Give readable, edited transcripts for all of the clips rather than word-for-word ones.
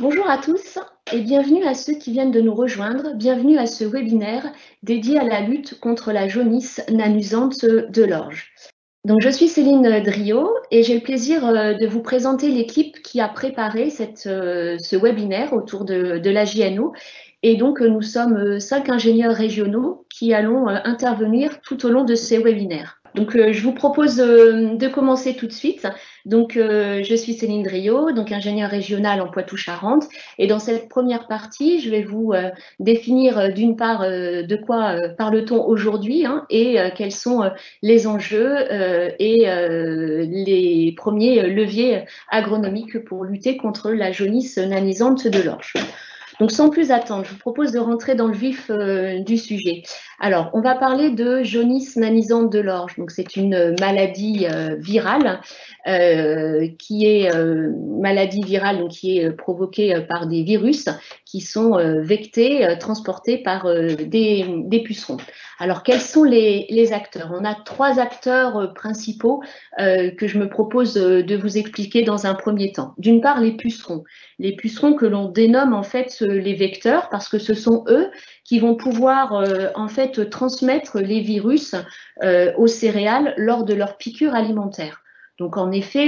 Bonjour à tous et bienvenue à ceux qui viennent de nous rejoindre. Bienvenue à ce webinaire dédié à la lutte contre la jaunisse nanusante de l'orge. Donc, je suis Céline Driot et j'ai le plaisir de vous présenter l'équipe qui a préparé ce webinaire autour de la JNO. Et donc, nous sommes 5 ingénieurs régionaux qui allons intervenir tout au long de ces webinaires. Donc, je vous propose de commencer tout de suite. Donc, je suis Céline Driot, donc ingénieure régionale en Poitou-Charentes. Et dans cette première partie, je vais vous définir d'une part de quoi parle-t-on aujourd'hui et quels sont les enjeux et les premiers leviers agronomiques pour lutter contre la jaunisse nanisante de l'orge. Donc, sans plus attendre, je vous propose de rentrer dans le vif du sujet. Alors, on va parler de jaunisse nanisante de l'orge. Donc, c'est une maladie virale qui est qui est provoquée par des virus qui sont vectés, transportés par des pucerons. Alors, quels sont les acteurs? On a 3 acteurs principaux que je me propose de vous expliquer dans un premier temps. D'une part, les pucerons. Les pucerons que l'on dénomme en fait les vecteurs parce que ce sont eux qui vont pouvoir en fait transmettre les virus aux céréales lors de leur piqûre alimentaire. Donc en effet,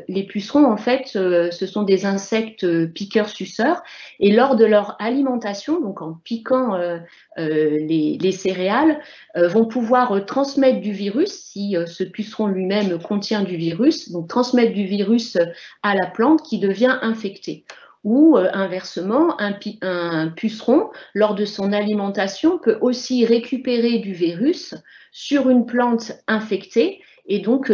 les pucerons en fait ce sont des insectes piqueurs-suceurs et lors de leur alimentation, donc en piquant les céréales, vont pouvoir transmettre du virus si ce puceron lui-même contient du virus, donc transmettre du virus à la plante qui devient infectée. Ou inversement, un puceron, lors de son alimentation, peut aussi récupérer du virus sur une plante infectée et donc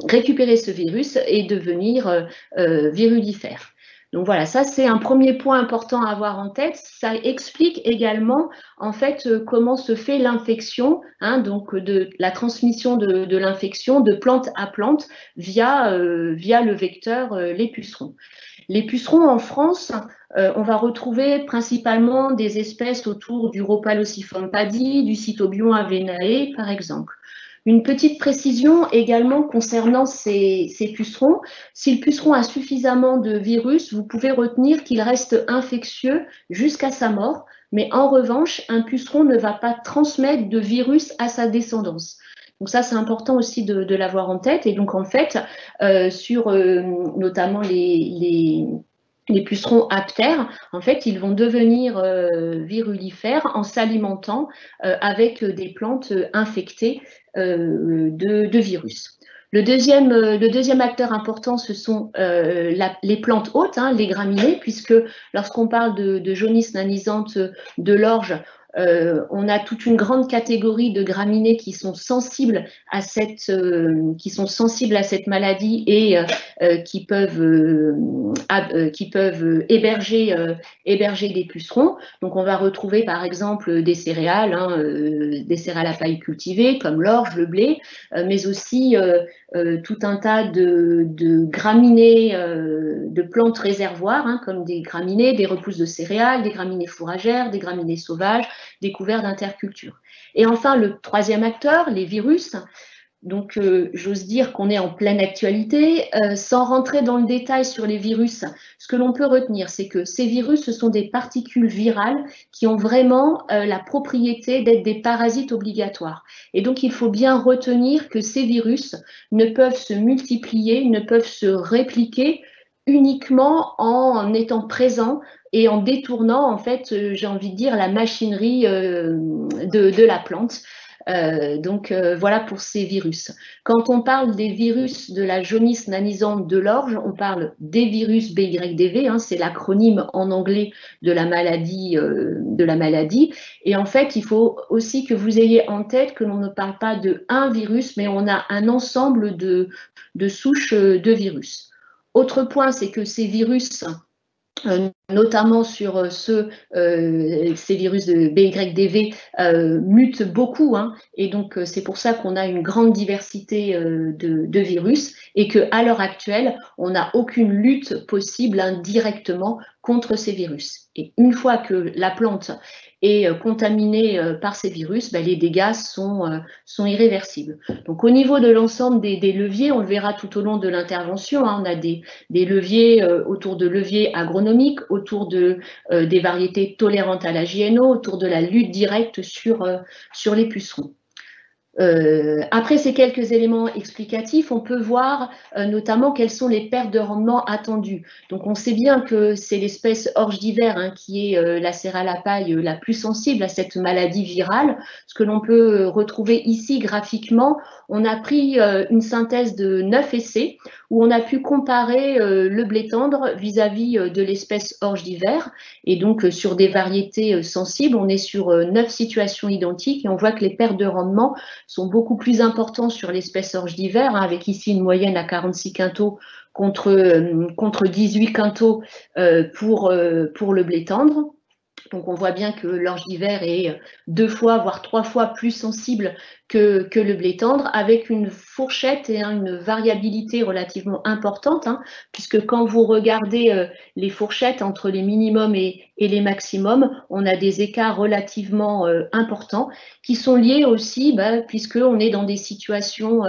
récupérer ce virus et devenir virulifère. Donc voilà, ça c'est un premier point important à avoir en tête. Ça explique également en fait comment se fait l'infection, donc de la transmission de l'infection de plante à plante via le vecteur les pucerons. Les pucerons en France, on va retrouver principalement des espèces autour du Rhopalosiphon paddy, du Cytobion avenae par exemple. Une petite précision également concernant ces pucerons. Si le puceron a suffisamment de virus, vous pouvez retenir qu'il reste infectieux jusqu'à sa mort, mais en revanche, un puceron ne va pas transmettre de virus à sa descendance. Donc ça, c'est important aussi de l'avoir en tête. Et donc, en fait, sur notamment les pucerons aptères, en fait, ils vont devenir virulifères en s'alimentant avec des plantes infectées de virus. Le deuxième acteur important, ce sont les plantes hôtes, les graminées, puisque lorsqu'on parle de jaunisse nanisante de l'orge, on a toute une grande catégorie de graminées qui sont sensibles à cette maladie et qui peuvent héberger des pucerons. Donc on va retrouver par exemple des céréales à paille cultivée comme l'orge, le blé, mais aussi tout un tas de graminées, de plantes réservoirs, comme des graminées, des repousses de céréales, des graminées fourragères, des graminées sauvages, des couverts d'interculture. Et enfin, le troisième acteur, les virus. Donc, j'ose dire qu'on est en pleine actualité. Sans rentrer dans le détail sur les virus, ce que l'on peut retenir, c'est que ces virus, ce sont des particules virales qui ont vraiment la propriété d'être des parasites obligatoires. Et donc, il faut bien retenir que ces virus ne peuvent se multiplier, ne peuvent se répliquer uniquement en étant présents et en détournant, en fait, j'ai envie de dire, la machinerie de la plante. Voilà pour ces virus. Quand on parle des virus de la jaunisse nanisante de l'orge, on parle des virus BYDV, c'est l'acronyme en anglais de la maladie. Et en fait, il faut aussi que vous ayez en tête que l'on ne parle pas de un virus, mais on a un ensemble de souches de virus. Autre point, c'est que ces virus, notamment sur ces virus de BYDV, mutent beaucoup, et donc c'est pour ça qu'on a une grande diversité de virus et qu'à l'heure actuelle, on n'a aucune lutte possible directement contre ces virus. Et une fois que la plante et contaminés par ces virus, les dégâts sont irréversibles. Donc au niveau de l'ensemble des leviers, on le verra tout au long de l'intervention, hein, on a des leviers autour de leviers agronomiques, autour des variétés tolérantes à la GNO, autour de la lutte directe sur les pucerons. Après ces quelques éléments explicatifs, on peut voir notamment quelles sont les pertes de rendement attendues. Donc on sait bien que c'est l'espèce orge d'hiver hein, qui est la céréale à paille la plus sensible à cette maladie virale. Ce que l'on peut retrouver ici graphiquement, on a pris une synthèse de 9 essais où on a pu comparer le blé tendre vis-à-vis de l'espèce orge d'hiver. Et donc sur des variétés sensibles, on est sur 9 situations identiques et on voit que les pertes de rendement sont beaucoup plus importants sur l'espèce orge d'hiver, hein, avec ici une moyenne à 46 quintaux contre 18 quintaux pour le blé tendre. Donc on voit bien que l'orge d'hiver est 2 fois, voire 3 fois plus sensible que le blé tendre, avec une fourchette et une variabilité relativement importante, hein, puisque quand vous regardez les fourchettes entre les minimums et les maximums, on a des écarts relativement importants qui sont liés aussi, puisqu'on est dans des situations,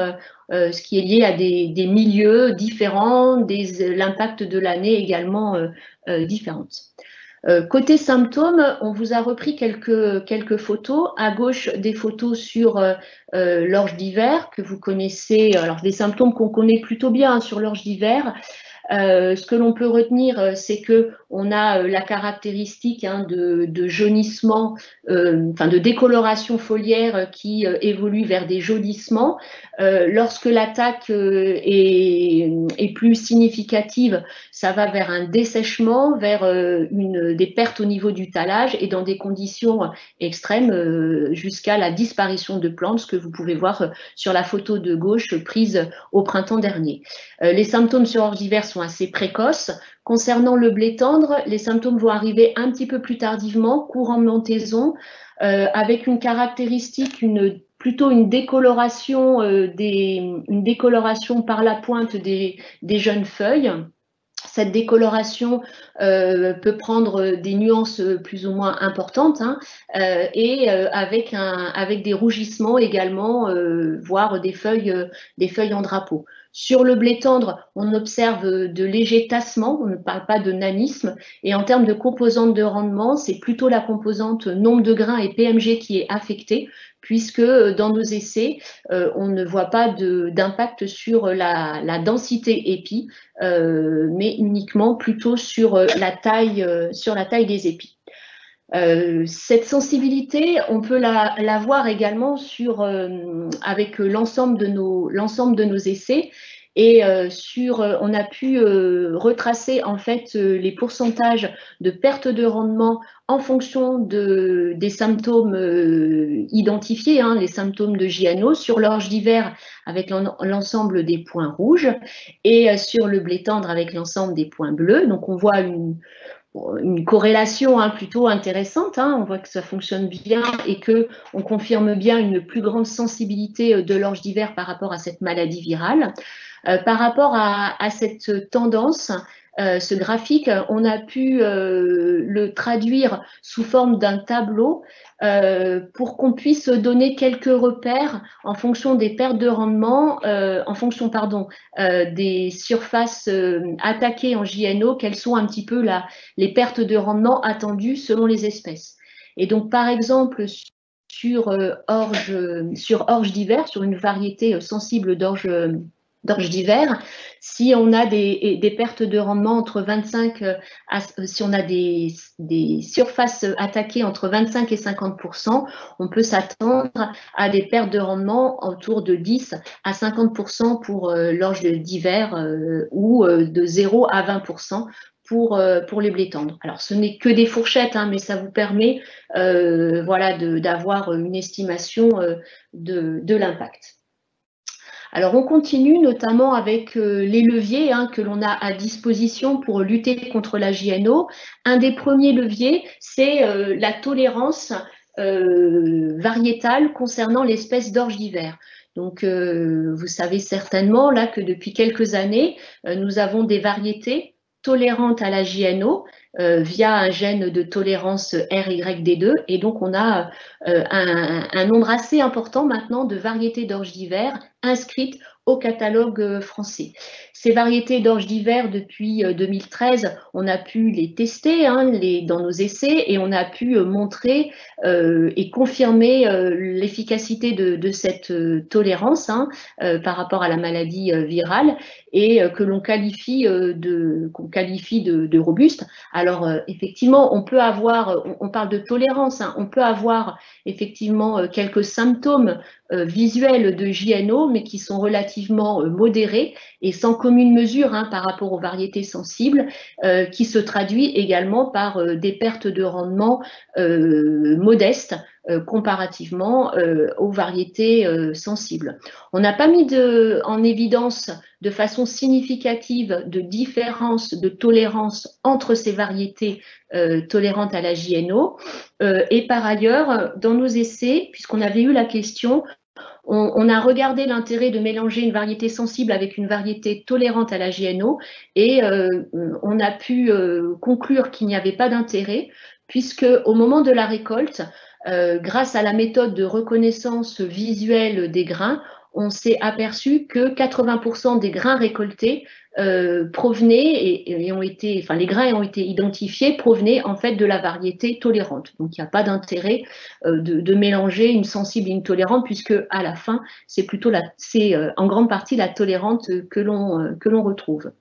ce qui est lié à des milieux différents, l'impact de l'année également différentes. Côté symptômes, on vous a repris quelques photos. À gauche, des photos sur l'orge d'hiver que vous connaissez, alors des symptômes qu'on connaît plutôt bien hein, sur l'orge d'hiver. Ce que l'on peut retenir, c'est que on a la caractéristique hein, de jaunissement, de décoloration foliaire qui évolue vers des jaunissements. Lorsque l'attaque est plus significative, ça va vers un dessèchement, vers des pertes au niveau du talage et dans des conditions extrêmes jusqu'à la disparition de plantes, ce que vous pouvez voir sur la photo de gauche prise au printemps dernier. Les symptômes sur orge d'hiver sont assez précoces. Concernant le blé tendre, les symptômes vont arriver un petit peu plus tardivement, courant de montaison, avec une caractéristique, plutôt une décoloration, une décoloration par la pointe des jeunes feuilles. Cette décoloration peut prendre des nuances plus ou moins importantes hein, et avec des rougissements également, voire des feuilles en drapeau. Sur le blé tendre, on observe de légers tassements, on ne parle pas de nanisme, et en termes de composantes de rendement, c'est plutôt la composante nombre de grains et PMG qui est affectée, puisque dans nos essais, on ne voit pas d'impact sur la densité épi, mais uniquement plutôt sur la taille des épis. Cette sensibilité, on peut la voir également avec l'ensemble de nos essais. Et on a pu retracer en fait les pourcentages de perte de rendement en fonction des symptômes identifiés, hein, les symptômes de JNO, sur l'orge d'hiver avec l'ensemble des points rouges et sur le blé tendre avec l'ensemble des points bleus. Donc on voit une corrélation hein, plutôt intéressante, hein. On voit que ça fonctionne bien et qu'on confirme bien une plus grande sensibilité de l'orge d'hiver par rapport à cette maladie virale. Par rapport à cette tendance, ce graphique, on a pu le traduire sous forme d'un tableau pour qu'on puisse donner quelques repères en fonction des pertes de rendement, en fonction des surfaces attaquées en JNO, quelles sont un petit peu les pertes de rendement attendues selon les espèces. Et donc, par exemple, sur orge d'hiver, sur une variété sensible d'orge d'hiver, si on a des pertes de rendement entre 25, si on a des surfaces attaquées entre 25 et 50%, on peut s'attendre à des pertes de rendement autour de 10 à 50% pour l'orge d'hiver ou de 0 à 20% pour les blés tendres. Alors, ce n'est que des fourchettes, hein, mais ça vous permet d'avoir une estimation de l'impact. Alors, on continue notamment avec les leviers hein, que l'on a à disposition pour lutter contre la JNO. Un des premiers leviers, c'est la tolérance variétale concernant l'espèce d'orge d'hiver. Donc, vous savez certainement là que depuis quelques années, nous avons des variétés tolérantes à la JNO via un gène de tolérance RYD2. Et donc, on a un nombre assez important maintenant de variétés d'orge d'hiver inscrites au catalogue français. Ces variétés d'orge d'hiver, depuis 2013, on a pu les tester dans nos essais et on a pu montrer et confirmer l'efficacité de cette tolérance par rapport à la maladie virale et que l'on qualifie de robuste. Alors effectivement, on peut avoir, on parle de tolérance, on peut avoir effectivement quelques symptômes visuels de JNO, mais qui sont relativement modérés et sans commune mesure par rapport aux variétés sensibles, qui se traduit également par des pertes de rendement modestes comparativement aux variétés sensibles. On n'a pas mis en évidence de façon significative de différence de tolérance entre ces variétés tolérantes à la JNO. Et par ailleurs, dans nos essais, puisqu'on avait eu la question, on a regardé l'intérêt de mélanger une variété sensible avec une variété tolérante à la JNO et on a pu conclure qu'il n'y avait pas d'intérêt puisque au moment de la récolte, grâce à la méthode de reconnaissance visuelle des grains, on s'est aperçu que 80% des grains récoltés provenaient et ont été, enfin les grains ont été identifiés, provenaient en fait de la variété tolérante. Donc il n'y a pas d'intérêt de mélanger une sensible et une tolérante puisque à la fin c'est plutôt en grande partie la tolérante que l'on retrouve.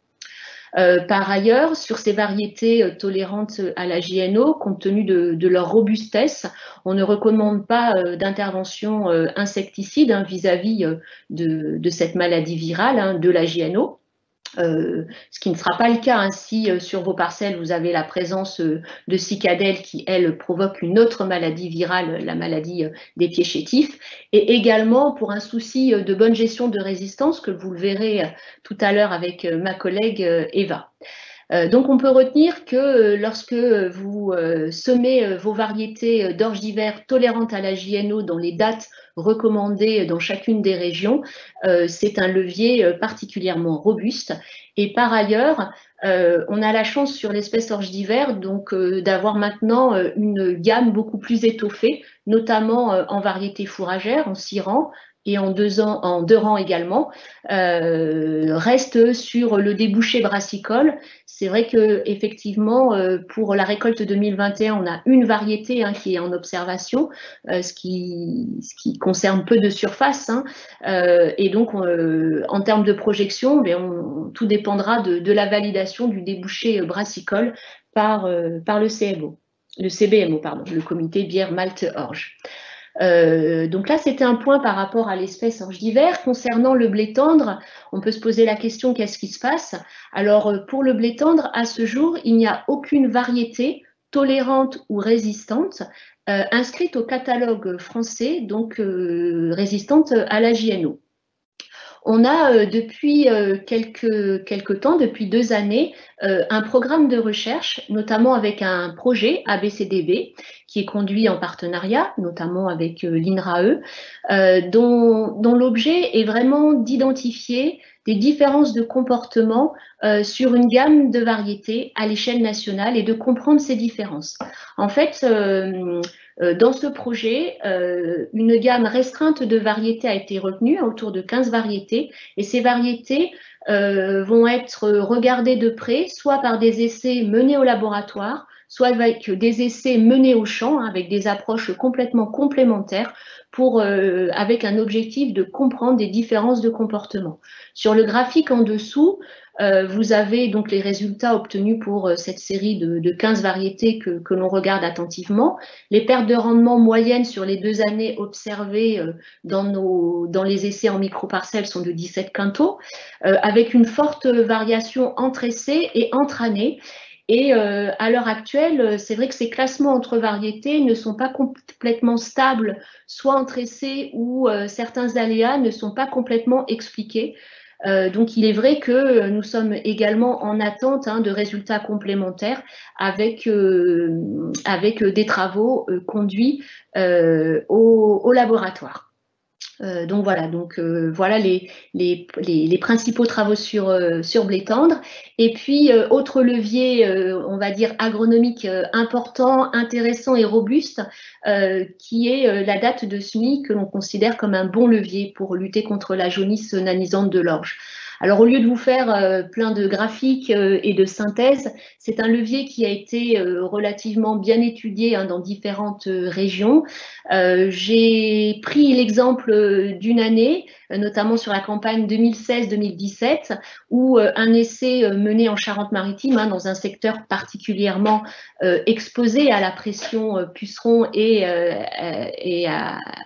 Par ailleurs, sur ces variétés tolérantes à la JNO, compte tenu de leur robustesse, on ne recommande pas d'intervention insecticide vis-à-vis de cette maladie virale de la JNO. Ce qui ne sera pas le cas si sur vos parcelles vous avez la présence de cicadelles qui, elles, provoquent une autre maladie virale, la maladie des pieds chétifs, et également pour un souci de bonne gestion de résistance que vous le verrez tout à l'heure avec ma collègue Eva. Donc on peut retenir que lorsque vous semez vos variétés d'orge d'hiver tolérantes à la JNO dans les dates recommandées dans chacune des régions, c'est un levier particulièrement robuste. Et par ailleurs, on a la chance sur l'espèce orge d'hiver donc d'avoir maintenant une gamme beaucoup plus étoffée, notamment en variétés fourragères, en 6 rangs, et en 2 rangs également, reste sur le débouché brassicole. C'est vrai que effectivement, pour la récolte 2021, on a une variété qui est en observation, ce qui concerne peu de surface. Et donc, en termes de projection, tout dépendra de la validation du débouché brassicole par le CMO, le CBMO, pardon, le comité bière malt orge. Donc là, c'était un point par rapport à l'espèce orge d'hiver. Concernant le blé tendre, on peut se poser la question, qu'est-ce qui se passe? Alors, pour le blé tendre, à ce jour, il n'y a aucune variété tolérante ou résistante inscrite au catalogue français, donc résistante à la JNO. On a depuis quelques temps, depuis 2 années, un programme de recherche, notamment avec un projet ABCDB, qui est conduit en partenariat, notamment avec l'INRAE, dont l'objet est vraiment d'identifier des différences de comportement sur une gamme de variétés à l'échelle nationale et de comprendre ces différences. En fait, dans ce projet, une gamme restreinte de variétés a été retenue, autour de 15 variétés, et ces variétés vont être regardées de près, soit par des essais menés au laboratoire, soit avec des essais menés au champ, avec des approches complètement complémentaires, avec un objectif de comprendre des différences de comportement. Sur le graphique en dessous, vous avez donc les résultats obtenus pour cette série de 15 variétés que l'on regarde attentivement. Les pertes de rendement moyennes sur les 2 années observées dans les essais en microparcelles sont de 17 quintaux, avec une forte variation entre essais et entre années. Et à l'heure actuelle, c'est vrai que ces classements entre variétés ne sont pas complètement stables, soit entre essais ou certains aléas ne sont pas complètement expliqués. Donc, il est vrai que nous sommes également en attente de résultats complémentaires avec des travaux conduits au laboratoire. Donc voilà, voilà les principaux travaux sur blé tendre. Et puis, autre levier, on va dire agronomique important, intéressant et robuste, qui est la date de semis que l'on considère comme un bon levier pour lutter contre la jaunisse nanisante de l'orge. Alors, au lieu de vous faire plein de graphiques et de synthèses, c'est un levier qui a été relativement bien étudié dans différentes régions. J'ai pris l'exemple d'une année, notamment sur la campagne 2016-2017, où un essai mené en Charente-Maritime, dans un secteur particulièrement exposé à la pression puceron et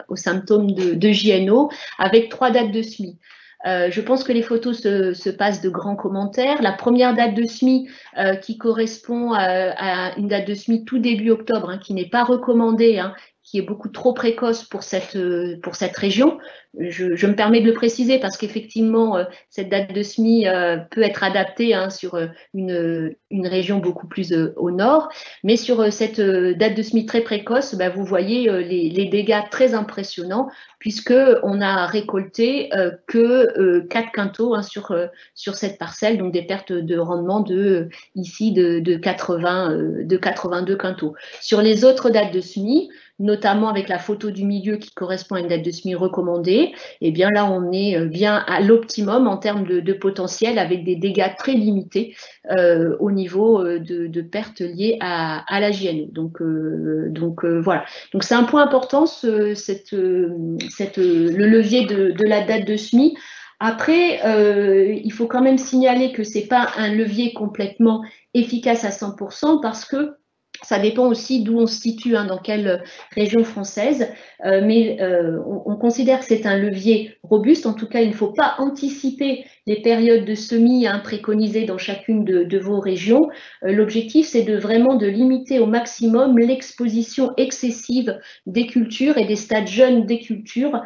aux symptômes de JNO, avec 3 dates de semis. Je pense que les photos se passent de grands commentaires. La première date de semis qui correspond à une date de semis tout début octobre, qui n'est pas recommandée, qui est beaucoup trop précoce pour cette région. Je me permets de le préciser parce qu'effectivement, cette date de semis peut être adaptée sur une région beaucoup plus au nord. Mais sur cette date de semis très précoce, vous voyez les dégâts très impressionnants puisqu'on a récolté que 4 quintaux sur cette parcelle, donc des pertes de rendement de 82 quintaux. Sur les autres dates de semis, notamment avec la photo du milieu qui correspond à une date de semis recommandée, et bien là on est bien à l'optimum en termes de potentiel avec des dégâts très limités au niveau de pertes liées à la JNO. Donc voilà. Donc c'est un point important, le levier de la date de semis. Après, il faut quand même signaler que c'est pas un levier complètement efficace à 100% parce que ça dépend aussi d'où on se situe, dans quelle région française, mais on considère que c'est un levier robuste. En tout cas, il ne faut pas anticiper les périodes de semis préconisées dans chacune de vos régions. L'objectif, c'est vraiment de limiter au maximum l'exposition excessive des cultures et des stades jeunes des cultures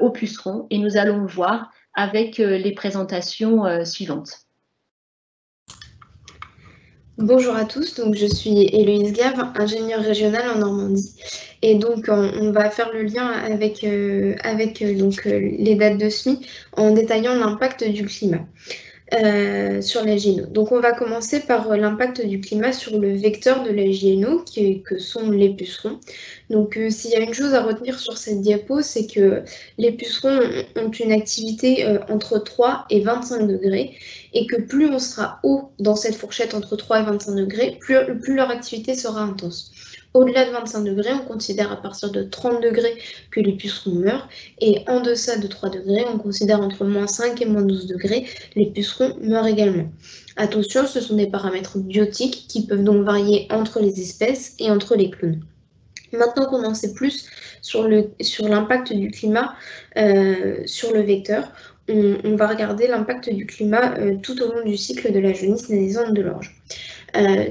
aux pucerons. Et nous allons le voir avec les présentations suivantes. Bonjour à tous, donc je suis Héloïse Gave, ingénieure régionale en Normandie. Et donc on va faire le lien avec les dates de semis en détaillant l'impact du climat sur la JNO. Donc on va commencer par l'impact du climat sur le vecteur de la JNO, que sont les pucerons. Donc s'il y a une chose à retenir sur cette diapo, c'est que les pucerons ont une activité entre 3 et 25 degrés et que plus on sera haut dans cette fourchette entre 3 et 25 degrés, plus leur activité sera intense. Au-delà de 25 degrés, on considère à partir de 30 degrés que les pucerons meurent, et en deçà de 3 degrés, on considère entre moins 5 et moins 12 degrés, les pucerons meurent également. Attention, ce sont des paramètres biotiques qui peuvent donc varier entre les espèces et entre les clones. Maintenant qu'on en sait plus sur l'impact du climat sur le vecteur, on va regarder l'impact du climat tout au long du cycle de la jaunisse nanisante de l'orge.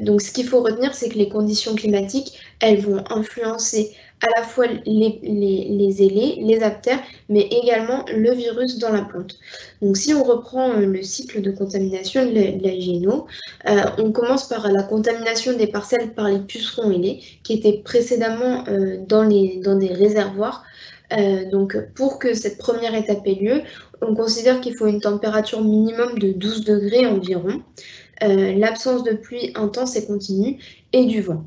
Donc ce qu'il faut retenir, c'est que les conditions climatiques, elles vont influencer à la fois les ailés, les aptères, mais également le virus dans la plante. Donc si on reprend le cycle de contamination de la JNO, on commence par la contamination des parcelles par les pucerons ailés, qui étaient précédemment dans des réservoirs. Donc pour que cette première étape ait lieu, on considère qu'il faut une température minimum de 12 degrés environ, l'absence de pluie intense et continue et du vent.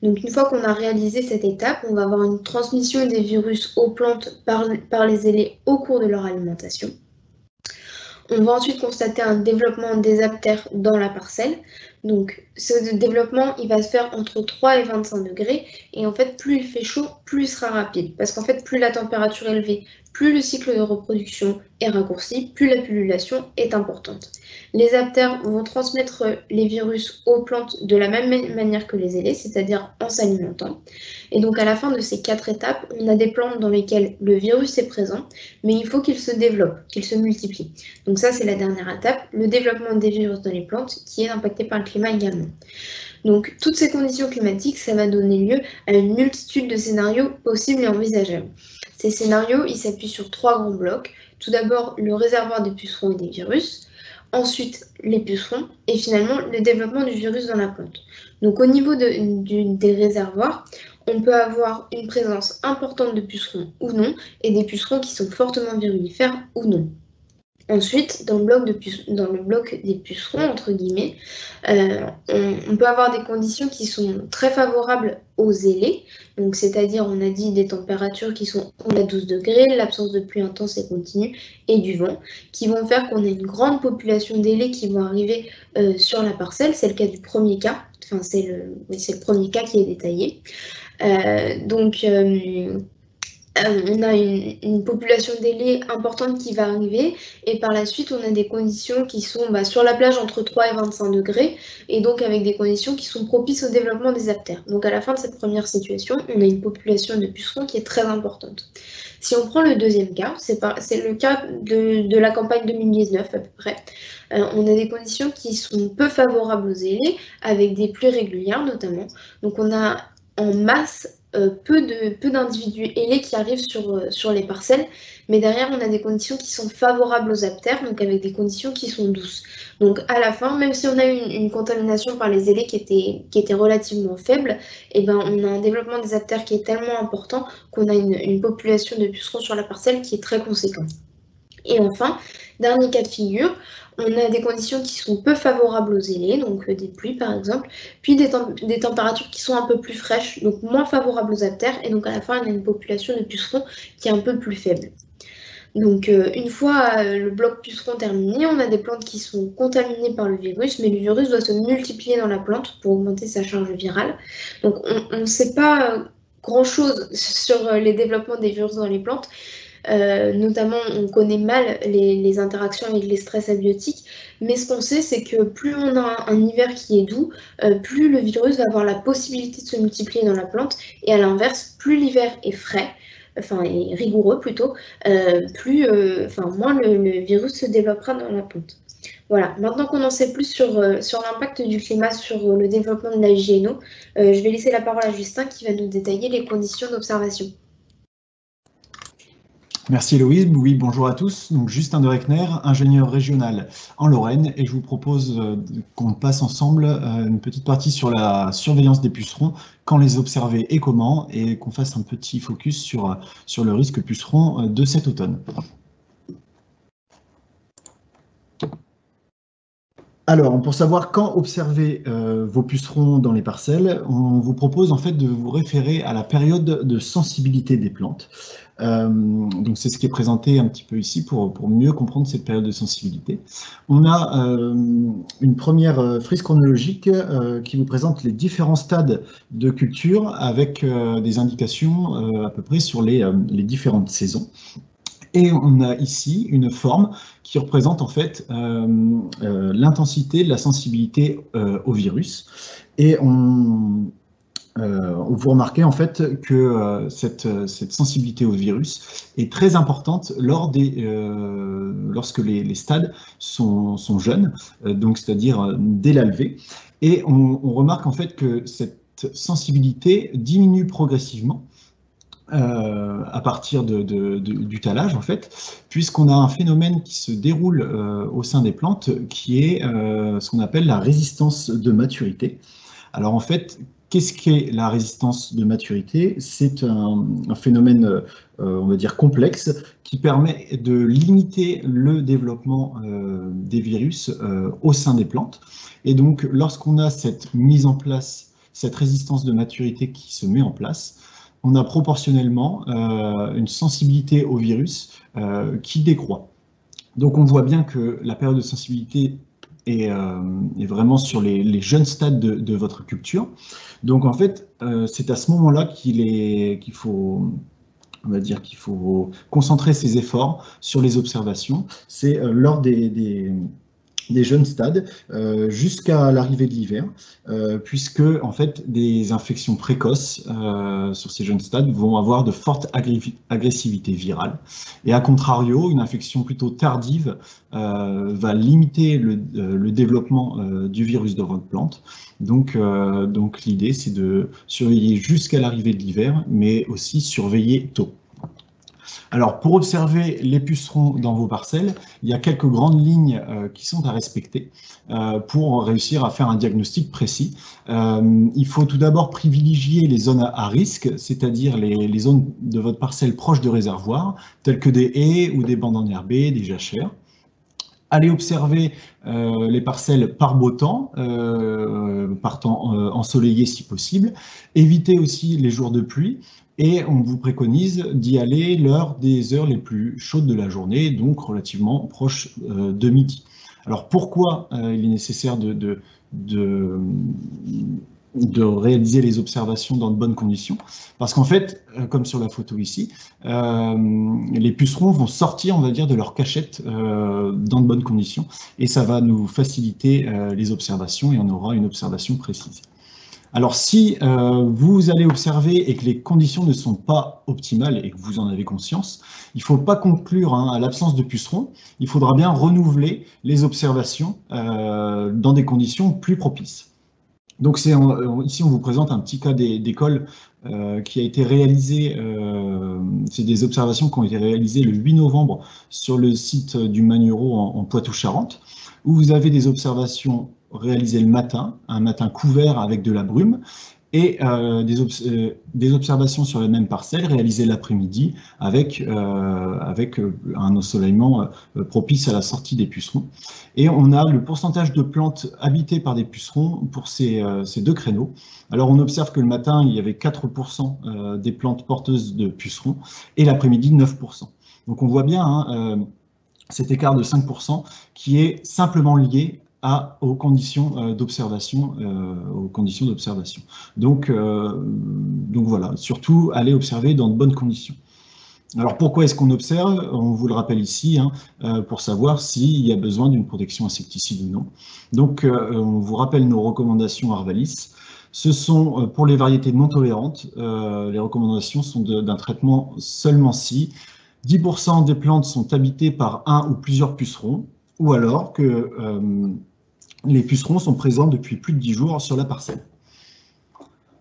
Donc une fois qu'on a réalisé cette étape, on va avoir une transmission des virus aux plantes par les ailés au cours de leur alimentation. On va ensuite constater un développement des aptères dans la parcelle. Donc ce développement, il va se faire entre 3 et 25 degrés. Et en fait, plus il fait chaud, plus il sera rapide. Parce qu'en fait, plus la température est élevée, plus le cycle de reproduction est raccourci, plus la pullulation est importante. Les aptères vont transmettre les virus aux plantes de la même manière que les ailés, c'est-à-dire en s'alimentant. Et donc à la fin de ces 4 étapes, on a des plantes dans lesquelles le virus est présent, mais il faut qu'il se développe, qu'il se multiplie. Donc ça, c'est la dernière étape, le développement des virus dans les plantes, qui est impacté par le climat également. Donc toutes ces conditions climatiques, ça va donner lieu à une multitude de scénarios possibles et envisageables. Ces scénarios, ils s'appuient sur 3 grands blocs. Tout d'abord, le réservoir des pucerons et des virus. Ensuite, les pucerons. Et finalement, le développement du virus dans la plante. Donc au niveau des réservoirs, on peut avoir une présence importante de pucerons ou non, et des pucerons qui sont fortement virulifères ou non. Ensuite, dans le bloc des pucerons, entre guillemets, on peut avoir des conditions qui sont très favorables aux ailés. Donc, c'est-à-dire, on a dit des températures qui sont à 12 degrés, l'absence de pluie intense et continue et du vent, qui vont faire qu'on a une grande population d'ailés qui vont arriver sur la parcelle. C'est le cas du premier cas. Enfin, c'est le premier cas qui est détaillé. On a une population d'ailés importante qui va arriver et par la suite, on a des conditions qui sont sur la plage entre 3 et 25 degrés et donc avec des conditions qui sont propices au développement des aptères. Donc à la fin de cette première situation, on a une population de pucerons qui est très importante. Si on prend le deuxième cas, c'est le cas de la campagne 2019 à peu près. On a des conditions qui sont peu favorables aux ailés avec des pluies régulières notamment. Donc on a en masse peu d'individus ailés qui arrivent sur les parcelles, mais derrière, on a des conditions qui sont favorables aux aptères, donc avec des conditions qui sont douces. Donc à la fin, même si on a une contamination par les ailés qui était relativement faible, on a un développement des aptères qui est tellement important qu'on a une population de pucerons sur la parcelle qui est très conséquente. Et enfin, dernier cas de figure, on a des conditions qui sont peu favorables aux ailés, donc des pluies par exemple, puis des températures qui sont un peu plus fraîches, donc moins favorables aux aptères, et donc à la fin, on a une population de pucerons qui est un peu plus faible. Donc une fois le bloc puceron terminé, on a des plantes qui sont contaminées par le virus, mais le virus doit se multiplier dans la plante pour augmenter sa charge virale. Donc on ne sait pas grand-chose sur les développements des virus dans les plantes. Notamment, on connaît mal les interactions avec les stress abiotiques, mais ce qu'on sait, c'est que plus on a un hiver qui est doux, plus le virus va avoir la possibilité de se multiplier dans la plante, et à l'inverse, plus l'hiver est frais, est rigoureux plutôt, moins le virus se développera dans la plante. Voilà, maintenant qu'on en sait plus sur l'impact du climat sur le développement de la JNO, je vais laisser la parole à Justin qui va nous détailler les conditions d'observation. Merci Héloïse. Oui, bonjour à tous. Donc Justin de Reckner, ingénieur régional en Lorraine, et je vous propose qu'on passe ensemble une petite partie sur la surveillance des pucerons, quand les observer et comment, et qu'on fasse un petit focus sur le risque puceron de cet automne. Alors, pour savoir quand observer vos pucerons dans les parcelles, on vous propose en fait de vous référer à la période de sensibilité des plantes. Donc c'est ce qui est présenté un petit peu ici pour mieux comprendre cette période de sensibilité. On a une première frise chronologique qui vous présente les différents stades de culture avec des indications à peu près sur les différentes saisons. Et on a ici une forme qui représente en fait l'intensité de la sensibilité au virus. Et vous remarquez en fait que cette sensibilité au virus est très importante lorsque les stades sont jeunes, donc c'est-à-dire dès la levée. Et on remarque en fait que cette sensibilité diminue progressivement à partir du talage, en fait, puisqu'on a un phénomène qui se déroule au sein des plantes qui est ce qu'on appelle la résistance de maturité. Alors en fait, qu'est-ce qu'est la résistance de maturité? C'est un phénomène, on va dire, complexe qui permet de limiter le développement des virus au sein des plantes. Et donc, lorsqu'on a cette mise en place, cette résistance de maturité qui se met en place, on a proportionnellement une sensibilité au virus qui décroît. Donc on voit bien que la période de sensibilité est vraiment sur les jeunes stades de votre culture. Donc en fait, c'est à ce moment-là qu'il faut, on va dire qu'il faut concentrer ses efforts sur les observations. C'est lors des jeunes stades jusqu'à l'arrivée de l'hiver, puisque en fait des infections précoces sur ces jeunes stades vont avoir de fortes agressivités virales, et à contrario, une infection plutôt tardive va limiter le développement du virus dans votre plante. Donc l'idée c'est de surveiller jusqu'à l'arrivée de l'hiver, mais aussi surveiller tôt. Alors, pour observer les pucerons dans vos parcelles, il y a quelques grandes lignes qui sont à respecter pour réussir à faire un diagnostic précis. Il faut tout d'abord privilégier les zones à risque, c'est-à-dire les zones de votre parcelle proches de réservoirs, telles que des haies ou des bandes enherbées, des jachères. Allez observer les parcelles par beau temps, par temps ensoleillé si possible. Évitez aussi les jours de pluie. Et on vous préconise d'y aller lors des heures les plus chaudes de la journée, donc relativement proche de midi. Alors pourquoi il est nécessaire de réaliser les observations dans de bonnes conditions? Parce qu'en fait, comme sur la photo ici, les pucerons vont sortir, on va dire, de leur cachette dans de bonnes conditions, et ça va nous faciliter les observations, et on aura une observation précise. Alors, si vous allez observer et que les conditions ne sont pas optimales et que vous en avez conscience, il ne faut pas conclure à l'absence de pucerons. Il faudra bien renouveler les observations dans des conditions plus propices. Donc, ici, on vous présente un petit cas d'école qui a été réalisé. C'est des observations qui ont été réalisées le 8 novembre sur le site du Magnereau en Poitou-Charentes, où vous avez des observations réalisées le matin, un matin couvert avec de la brume, et des observations sur les mêmes parcelles réalisées l'après-midi avec un ensoleillement propice à la sortie des pucerons. Et on a le pourcentage de plantes habitées par des pucerons pour ces deux créneaux. Alors on observe que le matin, il y avait 4% des plantes porteuses de pucerons, et l'après-midi, 9%. Donc on voit bien cet écart de 5% qui est simplement lié aux conditions d'observation. Donc voilà, surtout aller observer dans de bonnes conditions. Alors pourquoi est-ce qu'on observe? On vous le rappelle ici, pour savoir s'il y a besoin d'une protection insecticide ou non. Donc on vous rappelle nos recommandations Arvalis. Ce sont pour les variétés non tolérantes, les recommandations sont d'un traitement seulement si 10% des plantes sont habitées par un ou plusieurs pucerons, ou alors que les pucerons sont présents depuis plus de 10 jours sur la parcelle.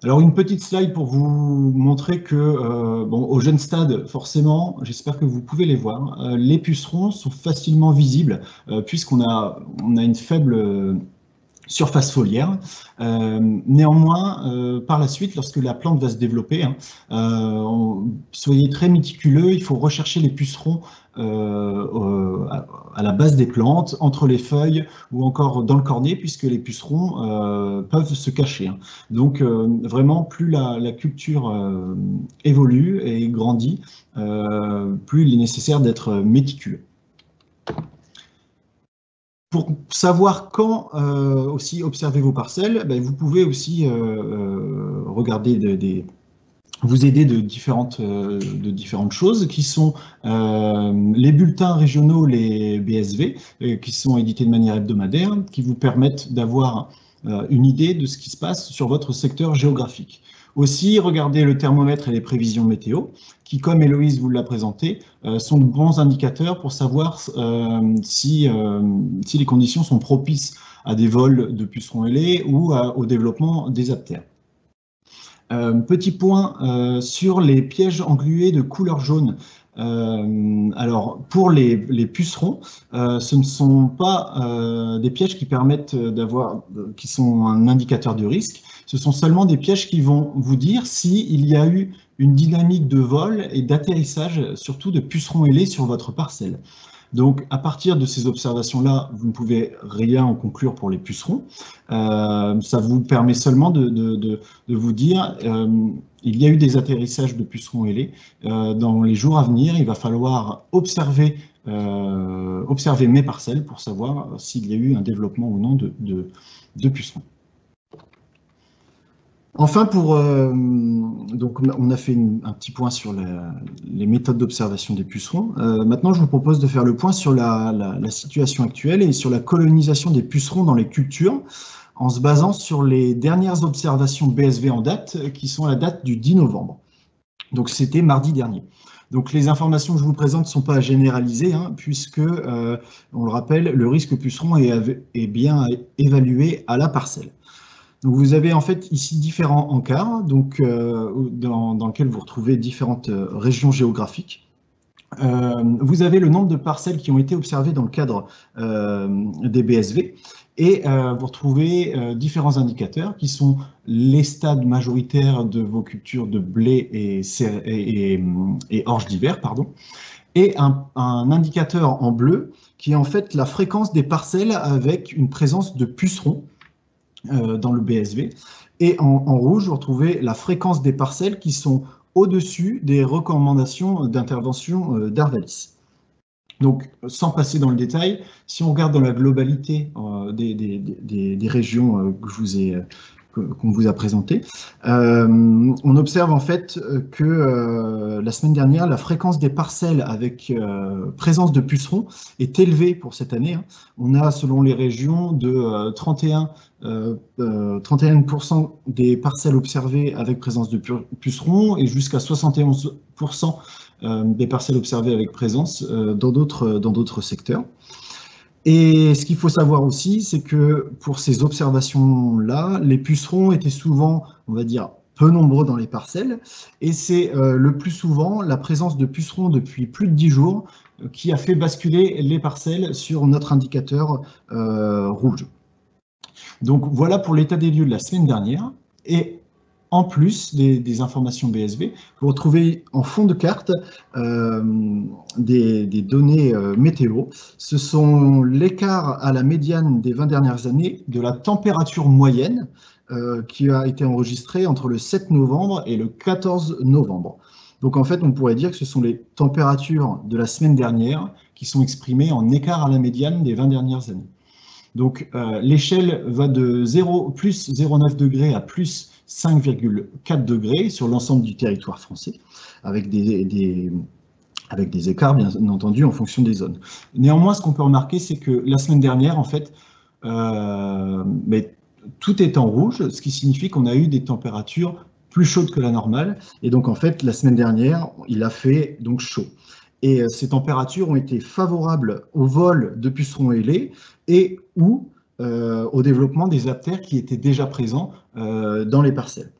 Alors une petite slide pour vous montrer que, au jeune stade, forcément, j'espère que vous pouvez les voir, les pucerons sont facilement visibles puisqu'on a une faible surface foliaire. Néanmoins, par la suite, lorsque la plante va se développer, soyez très méticuleux, il faut rechercher les pucerons à la base des plantes, entre les feuilles ou encore dans le cornet, puisque les pucerons peuvent se cacher. Donc vraiment, plus la culture évolue et grandit, plus il est nécessaire d'être méticuleux. Pour savoir quand aussi observer vos parcelles, vous pouvez aussi regarder vous aider de différentes choses qui sont les bulletins régionaux, les BSV, qui sont édités de manière hebdomadaire, qui vous permettent d'avoir une idée de ce qui se passe sur votre secteur géographique. Aussi, regardez le thermomètre et les prévisions météo, qui, comme Héloïse vous l'a présenté, sont de bons indicateurs pour savoir si les conditions sont propices à des vols de pucerons ailés ou au développement des aptères. Petit point sur les pièges englués de couleur jaune. Alors, pour les pucerons, ce ne sont pas des pièges qui permettent qui sont un indicateur de risque. Ce sont seulement des pièges qui vont vous dire s'il y a eu une dynamique de vol et d'atterrissage, surtout de pucerons ailés sur votre parcelle. Donc, à partir de ces observations-là, vous ne pouvez rien en conclure pour les pucerons. Ça vous permet seulement de vous dire il y a eu des atterrissages de pucerons ailés. Dans les jours à venir, il va falloir observer mes parcelles pour savoir s'il y a eu un développement ou non de pucerons. Enfin, donc on a fait un petit point sur les méthodes d'observation des pucerons. Maintenant, je vous propose de faire le point sur la situation actuelle et sur la colonisation des pucerons dans les cultures, en se basant sur les dernières observations BSV en date, qui sont à la date du 10 novembre. Donc, c'était mardi dernier. Donc, les informations que je vous présente ne sont pas à généraliser, puisque, on le rappelle, le risque puceron est bien évalué à la parcelle. Donc vous avez en fait ici différents encarts, donc, dans lesquels vous retrouvez différentes régions géographiques. vous avez le nombre de parcelles qui ont été observées dans le cadre des BSV. Et vous retrouvez différents indicateurs qui sont les stades majoritaires de vos cultures de blé et orge d'hiver, pardon, et un indicateur en bleu qui est en fait la fréquence des parcelles avec une présence de pucerons dans le BSV. Et en rouge, vous retrouvez la fréquence des parcelles qui sont au-dessus des recommandations d'intervention d'Arvalis. Donc, sans passer dans le détail, si on regarde dans la globalité des régions qu'on vous a présentées, on observe en fait que la semaine dernière, la fréquence des parcelles avec présence de pucerons est élevée pour cette année. On a, selon les régions, de 31% des parcelles observées avec présence de pucerons et jusqu'à 71% des parcelles observées avec présence dans d'autres secteurs. Et ce qu'il faut savoir aussi, c'est que pour ces observations-là, les pucerons étaient souvent, on va dire, peu nombreux dans les parcelles, et c'est le plus souvent la présence de pucerons depuis plus de 10 jours qui a fait basculer les parcelles sur notre indicateur rouge. Donc voilà pour l'état des lieux de la semaine dernière. Et en plus des informations BSV, vous retrouvez en fond de carte des données météo. Ce sont l'écart à la médiane des 20 dernières années de la température moyenne qui a été enregistrée entre le 7 novembre et le 14 novembre. Donc en fait, on pourrait dire que ce sont les températures de la semaine dernière qui sont exprimées en écart à la médiane des 20 dernières années. Donc l'échelle va de plus 0,9 degrés à plus 5,4 degrés sur l'ensemble du territoire français, avec des écarts, bien entendu, en fonction des zones. Néanmoins, ce qu'on peut remarquer, c'est que la semaine dernière, en fait, tout est en rouge, ce qui signifie qu'on a eu des températures plus chaudes que la normale. Et donc, en fait, la semaine dernière, il a fait donc chaud. Et ces températures ont été favorables au vol de pucerons ailés et ou au développement des aptères qui étaient déjà présents dans les parcelles.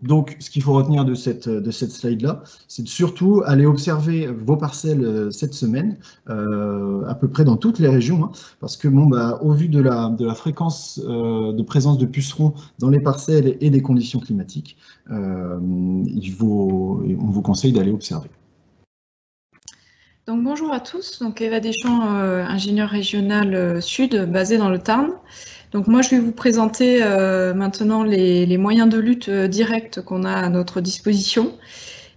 Donc, ce qu'il faut retenir de cette slide-là, c'est de surtout aller observer vos parcelles cette semaine, à peu près dans toutes les régions, parce que au vu de la fréquence de présence de pucerons dans les parcelles et des conditions climatiques, on vous conseille d'aller observer. Donc, bonjour à tous, donc Eva Deschamps, ingénieure régionale sud, basée dans le Tarn. Donc moi, je vais vous présenter maintenant les moyens de lutte directs qu'on a à notre disposition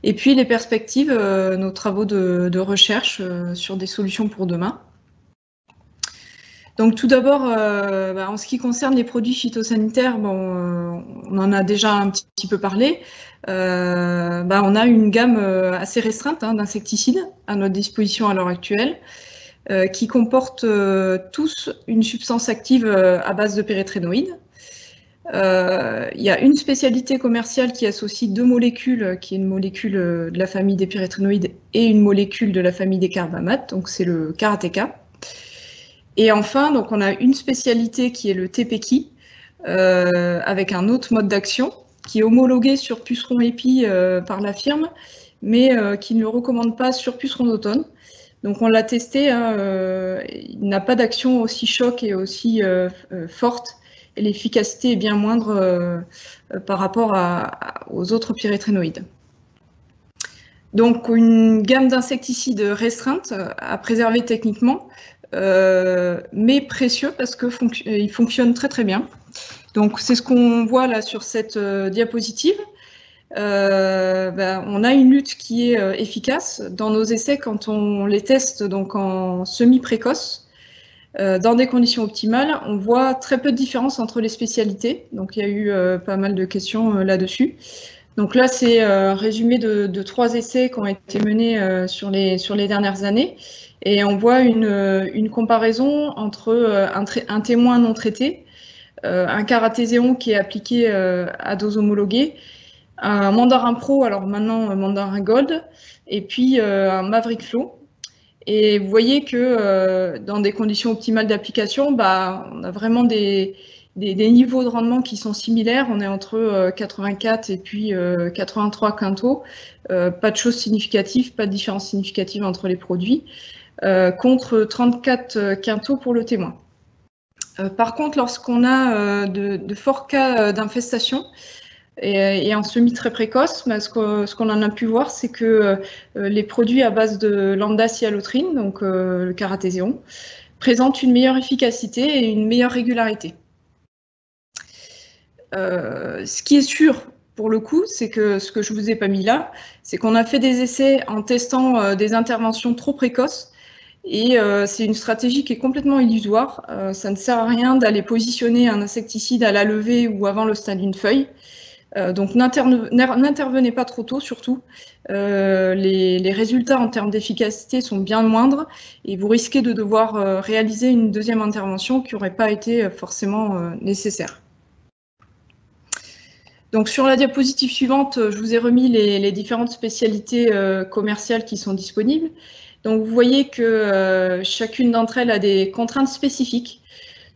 et puis les perspectives, nos travaux de recherche sur des solutions pour demain. Donc tout d'abord, en ce qui concerne les produits phytosanitaires, on en a déjà un petit peu parlé. On a une gamme assez restreinte d'insecticides à notre disposition à l'heure actuelle, qui comportent tous une substance active à base de pérétrénoïdes. Il y a une spécialité commerciale qui associe deux molécules, qui est une molécule de la famille des pérétrénoïdes et une molécule de la famille des carbamates, donc c'est le Karateka. Et enfin, donc on a une spécialité qui est le TPK, avec un autre mode d'action, qui est homologué sur pucerons épis par la firme, mais qui ne le recommande pas sur pucerons d'automne. Donc on l'a testé, il n'a pas d'action aussi choc et aussi forte, et l'efficacité est bien moindre par rapport aux autres pyrétrénoïdes. Donc une gamme d'insecticides restreinte à préserver techniquement, mais précieux parce qu'il fonctionne très très bien. Donc c'est ce qu'on voit là sur cette diapositive. On a une lutte qui est efficace. Dans nos essais, quand on les teste donc en semi-précoce, dans des conditions optimales, on voit très peu de différence entre les spécialités. Donc il y a eu pas mal de questions là-dessus. Donc là, c'est résumé de 3 essais qui ont été menés sur les dernières années. Et on voit une comparaison entre un témoin non traité, un Karatéséon qui est appliqué à dose homologuée, un Mandarin Pro, alors maintenant Mandarin Gold, et puis un Maverick Flow. Et vous voyez que dans des conditions optimales d'application, on a vraiment des des niveaux de rendement qui sont similaires. On est entre 84 et puis 83 quintaux. Pas de choses significatives, pas de différence significative entre les produits, contre 34 quintaux pour le témoin. Par contre, lorsqu'on a de forts cas d'infestation, et en semis très précoce, ce qu'on en a pu voir, c'est que les produits à base de lambda-cyhalotrine, donc le caratéséon, présentent une meilleure efficacité et une meilleure régularité. Ce qui est sûr, pour le coup, c'est que ce que je ne vous ai pas mis là, c'est qu'on a fait des essais en testant des interventions trop précoces. Et c'est une stratégie qui est complètement illusoire. Ça ne sert à rien d'aller positionner un insecticide à la levée ou avant le stade d'une feuille. Donc n'intervenez pas trop tôt, surtout. Les résultats en termes d'efficacité sont bien moindres et vous risquez de devoir réaliser une deuxième intervention qui n'aurait pas été forcément nécessaire. Donc sur la diapositive suivante, je vous ai remis les différentes spécialités commerciales qui sont disponibles. Donc vous voyez que chacune d'entre elles a des contraintes spécifiques,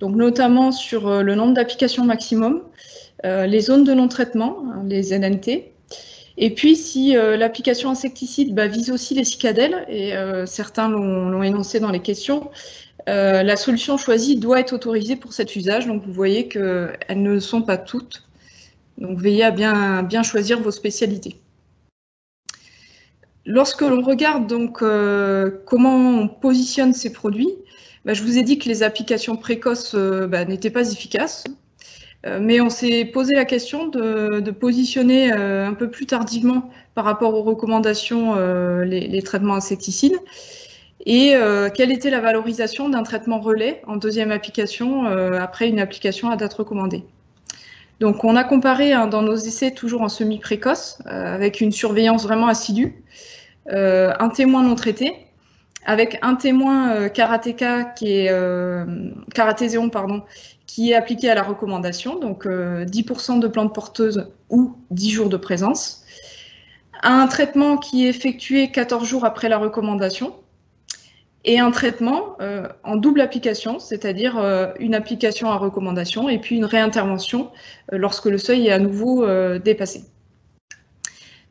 donc notamment sur le nombre d'applications maximum, les zones de non-traitement, les NNT, et puis si l'application insecticide vise aussi les cicadelles, et certains l'ont énoncé dans les questions, la solution choisie doit être autorisée pour cet usage, donc vous voyez qu'elles ne le sont pas toutes. Donc veillez à bien choisir vos spécialités. Lorsque l'on regarde donc comment on positionne ces produits, je vous ai dit que les applications précoces n'étaient pas efficaces, mais on s'est posé la question de positionner un peu plus tardivement par rapport aux recommandations les traitements insecticides, et quelle était la valorisation d'un traitement relais en deuxième application après une application à date recommandée. Donc on a comparé dans nos essais toujours en semi-précoce, avec une surveillance vraiment assidue, un témoin non traité, avec un témoin karatéka caratéséon, qui est appliqué à la recommandation, donc 10% de plantes porteuses ou 10 jours de présence, un traitement qui est effectué 14 jours après la recommandation, et un traitement en double application, c'est-à-dire une application à recommandation et puis une réintervention lorsque le seuil est à nouveau dépassé.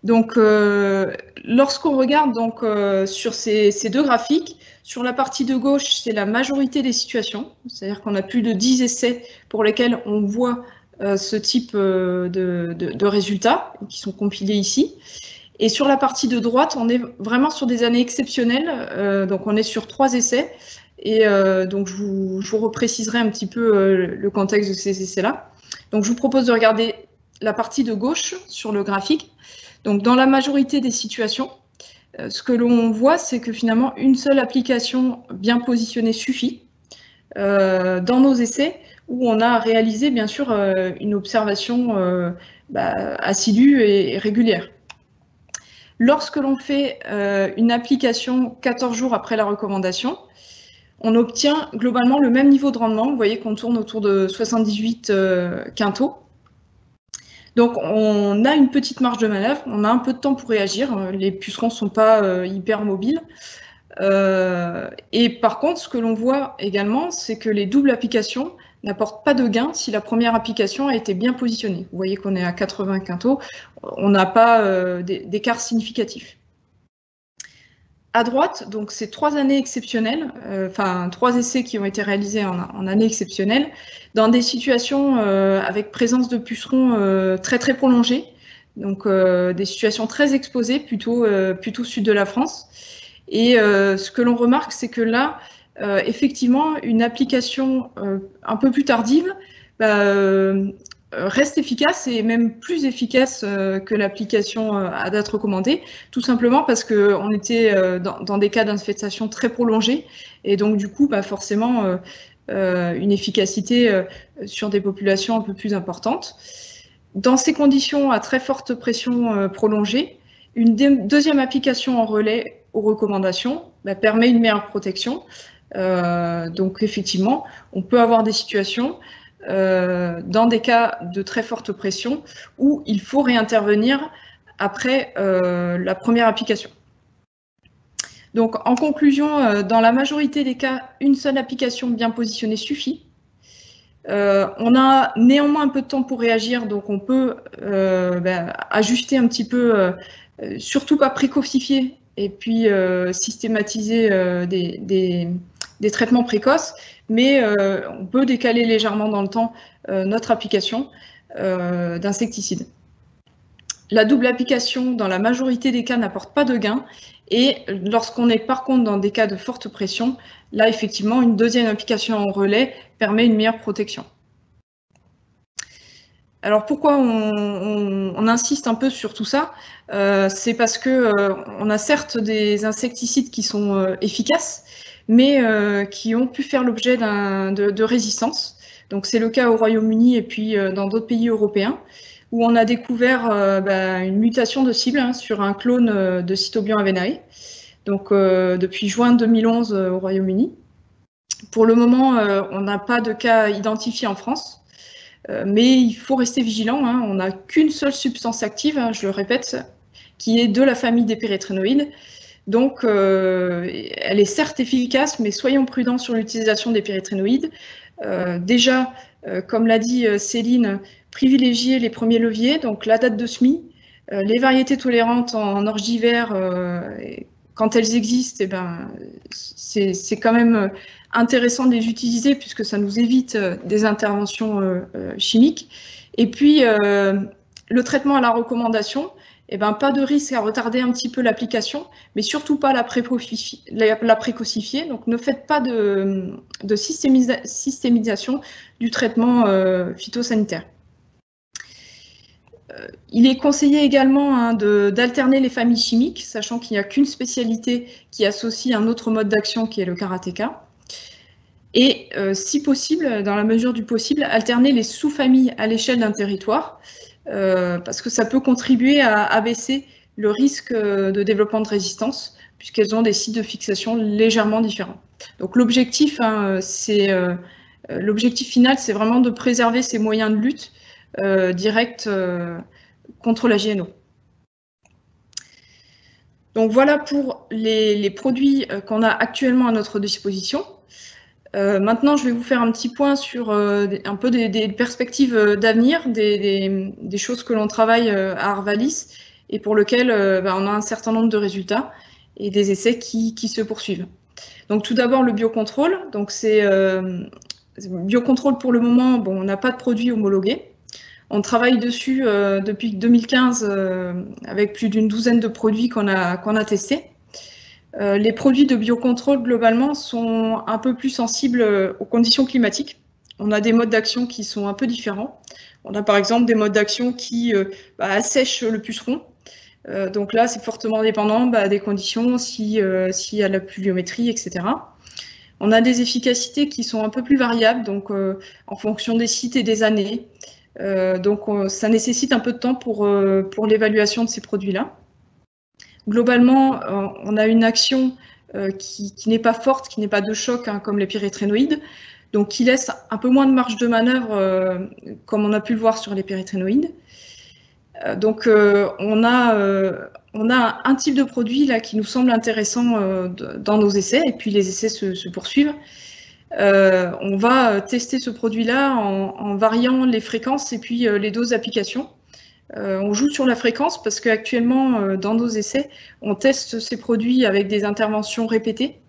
Donc, lorsqu'on regarde donc, sur ces deux graphiques, sur la partie de gauche, c'est la majorité des situations, c'est-à-dire qu'on a plus de 10 essais pour lesquels on voit ce type de résultats qui sont compilés ici. Et sur la partie de droite, on est vraiment sur des années exceptionnelles, donc on est sur 3 essais, et donc je vous repréciserai un petit peu le contexte de ces essais-là. Donc je vous propose de regarder la partie de gauche sur le graphique. Donc dans la majorité des situations, ce que l'on voit, c'est que finalement une seule application bien positionnée suffit dans nos essais, où on a réalisé bien sûr une observation assidue et régulière. Lorsque l'on fait une application 14 jours après la recommandation, on obtient globalement le même niveau de rendement. Vous voyez qu'on tourne autour de 78 quintaux. Donc on a une petite marge de manœuvre, on a un peu de temps pour réagir, les pucerons ne sont pas hyper mobiles. Et par contre, ce que l'on voit également, c'est que les doubles applications n'apportent pas de gain si la première application a été bien positionnée. Vous voyez qu'on est à 80 quintaux, on n'a pas d'écart significatif. À droite, donc c'est 3 années exceptionnelles, 3 essais qui ont été réalisés en années exceptionnelles, dans des situations avec présence de pucerons très prolongées, donc des situations très exposées, plutôt sud de la France. Et ce que l'on remarque, c'est que là, effectivement, une application un peu plus tardive reste efficace et même plus efficace que l'application à date recommandée, tout simplement parce qu'on était dans des cas d'infestation très prolongés et donc du coup, forcément, une efficacité sur des populations un peu plus importantes. Dans ces conditions à très forte pression prolongée, une deuxième application en relais aux recommandations permet une meilleure protection. Donc effectivement, on peut avoir des situations dans des cas de très forte pression où il faut réintervenir après la première application. Donc en conclusion, dans la majorité des cas, une seule application bien positionnée suffit. On a néanmoins un peu de temps pour réagir, donc on peut ajuster un petit peu, surtout pas précocifier, et puis systématiser des traitements précoces, mais on peut décaler légèrement dans le temps notre application d'insecticides. La double application, dans la majorité des cas, n'apporte pas de gain. Et lorsqu'on est par contre dans des cas de forte pression, là, effectivement, une deuxième application en relais permet une meilleure protection. Alors, pourquoi on insiste un peu sur tout ça? C'est parce qu'on a certes des insecticides qui sont efficaces, mais qui ont pu faire l'objet de résistance. Donc, c'est le cas au Royaume-Uni et puis dans d'autres pays européens, où on a découvert une mutation de cible sur un clone de Cytobion avenae, donc depuis juin 2011 au Royaume-Uni. Pour le moment, on n'a pas de cas identifiés en France, mais il faut rester vigilant. On n'a qu'une seule substance active, je le répète, qui est de la famille des pyrétrénoïdes. Donc, elle est certes efficace, mais soyons prudents sur l'utilisation des pyrétrénoïdes. Déjà, comme l'a dit Céline, privilégier les premiers leviers, donc la date de semis, les variétés tolérantes en orge d'hiver, quand elles existent, c'est quand même intéressant de les utiliser puisque ça nous évite des interventions chimiques. Et puis, le traitement à la recommandation, pas de risque à retarder un petit peu l'application, mais surtout pas la précocifier. Donc, ne faites pas de systémisation du traitement phytosanitaire. Il est conseillé également d'alterner les familles chimiques, sachant qu'il n'y a qu'une spécialité qui associe un autre mode d'action qui est le karatéka. Et si possible, dans la mesure du possible, alterner les sous-familles à l'échelle d'un territoire, parce que ça peut contribuer à abaisser le risque de développement de résistance, puisqu'elles ont des sites de fixation légèrement différents. Donc l'objectif final, c'est vraiment de préserver ces moyens de lutte direct contre la GNO. Donc voilà pour les produits qu'on a actuellement à notre disposition. Maintenant, je vais vous faire un petit point sur un peu des perspectives d'avenir, des choses que l'on travaille à Arvalis et pour lesquelles on a un certain nombre de résultats et des essais qui se poursuivent. Donc tout d'abord, le biocontrôle. Donc c'est biocontrôle pour le moment, on n'a pas de produit homologué. On travaille dessus depuis 2015 avec plus d'une douzaine de produits qu'on a testés. Les produits de biocontrôle, globalement, sont un peu plus sensibles aux conditions climatiques. On a des modes d'action qui sont un peu différents. On a par exemple des modes d'action qui assèchent le puceron. Donc là, c'est fortement dépendant des conditions, s'il y a la pluviométrie, etc. On a des efficacités qui sont un peu plus variables, donc en fonction des sites et des années. Donc ça nécessite un peu de temps pour l'évaluation de ces produits-là. Globalement, on a une action qui n'est pas forte, qui n'est pas de choc, comme les pyrétrénoïdes, donc qui laisse un peu moins de marge de manœuvre, comme on a pu le voir sur les pyrétrénoïdes. Donc on a un type de produit là qui nous semble intéressant dans nos essais, et puis les essais se poursuivent. On va tester ce produit-là en variant les fréquences et puis les doses d'application. On joue sur la fréquence parce qu'actuellement, dans nos essais, on teste ces produits avec des interventions répétées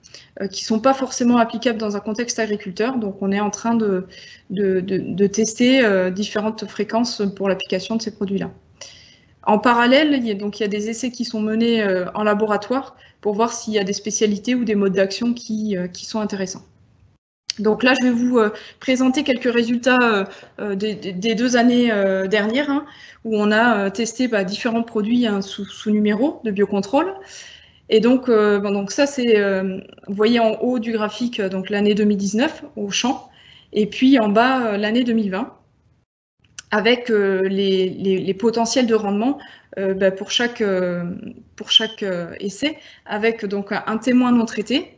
qui ne sont pas forcément applicables dans un contexte agriculteur. Donc, on est en train de tester différentes fréquences pour l'application de ces produits-là. En parallèle, il y a des essais qui sont menés en laboratoire pour voir s'il y a des spécialités ou des modes d'action qui sont intéressants. Donc là, je vais vous présenter quelques résultats des 2 années dernières, où on a testé différents produits sous numéro de biocontrôle. Et donc, donc ça, c'est, vous voyez en haut du graphique, donc l'année 2019 au champ, et puis en bas, l'année 2020, avec les potentiels de rendement pour chaque essai, avec donc un témoin non traité,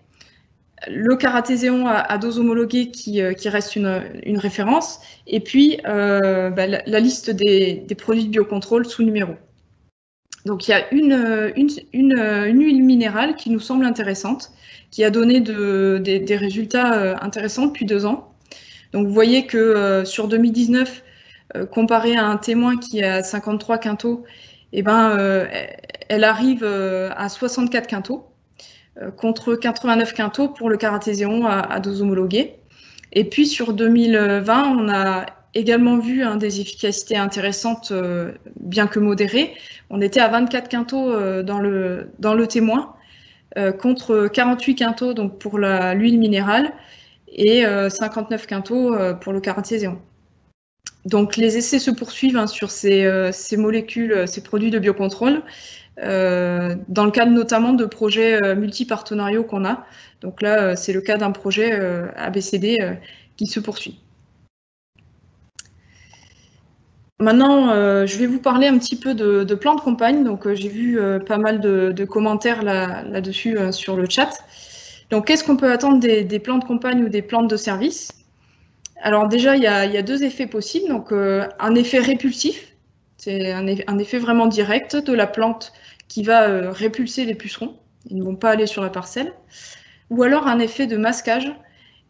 le karatéséon à dose homologuée qui reste une référence, et puis la liste des produits de biocontrôle sous numéro. Donc il y a une huile minérale qui nous semble intéressante, qui a donné des résultats intéressants depuis 2 ans. Donc vous voyez que sur 2019, comparé à un témoin qui a 53 quintaux, eh ben, elle arrive à 64 quintaux, contre 89 quintaux pour le cartésian à dose homologuée. Et puis sur 2020, on a également vu des efficacités intéressantes, bien que modérées. On était à 24 quintaux dans le témoin, contre 48 quintaux donc pour l'huile minérale et 59 quintaux pour le cartésian. Donc les essais se poursuivent sur ces molécules, ces produits de biocontrôle, dans le cadre notamment de projets multipartenariaux qu'on a. Donc là, c'est le cas d'un projet ABCD qui se poursuit. Maintenant, je vais vous parler un petit peu de plans de campagne. Donc j'ai vu pas mal de commentaires là-dessus sur le chat. Donc qu'est-ce qu'on peut attendre des plans de campagne ou des plans de service? Alors déjà, il y a deux effets possibles. Donc un effet répulsif, c'est un effet vraiment direct de la plante qui va répulser les pucerons. Ils ne vont pas aller sur la parcelle. Ou alors un effet de masquage.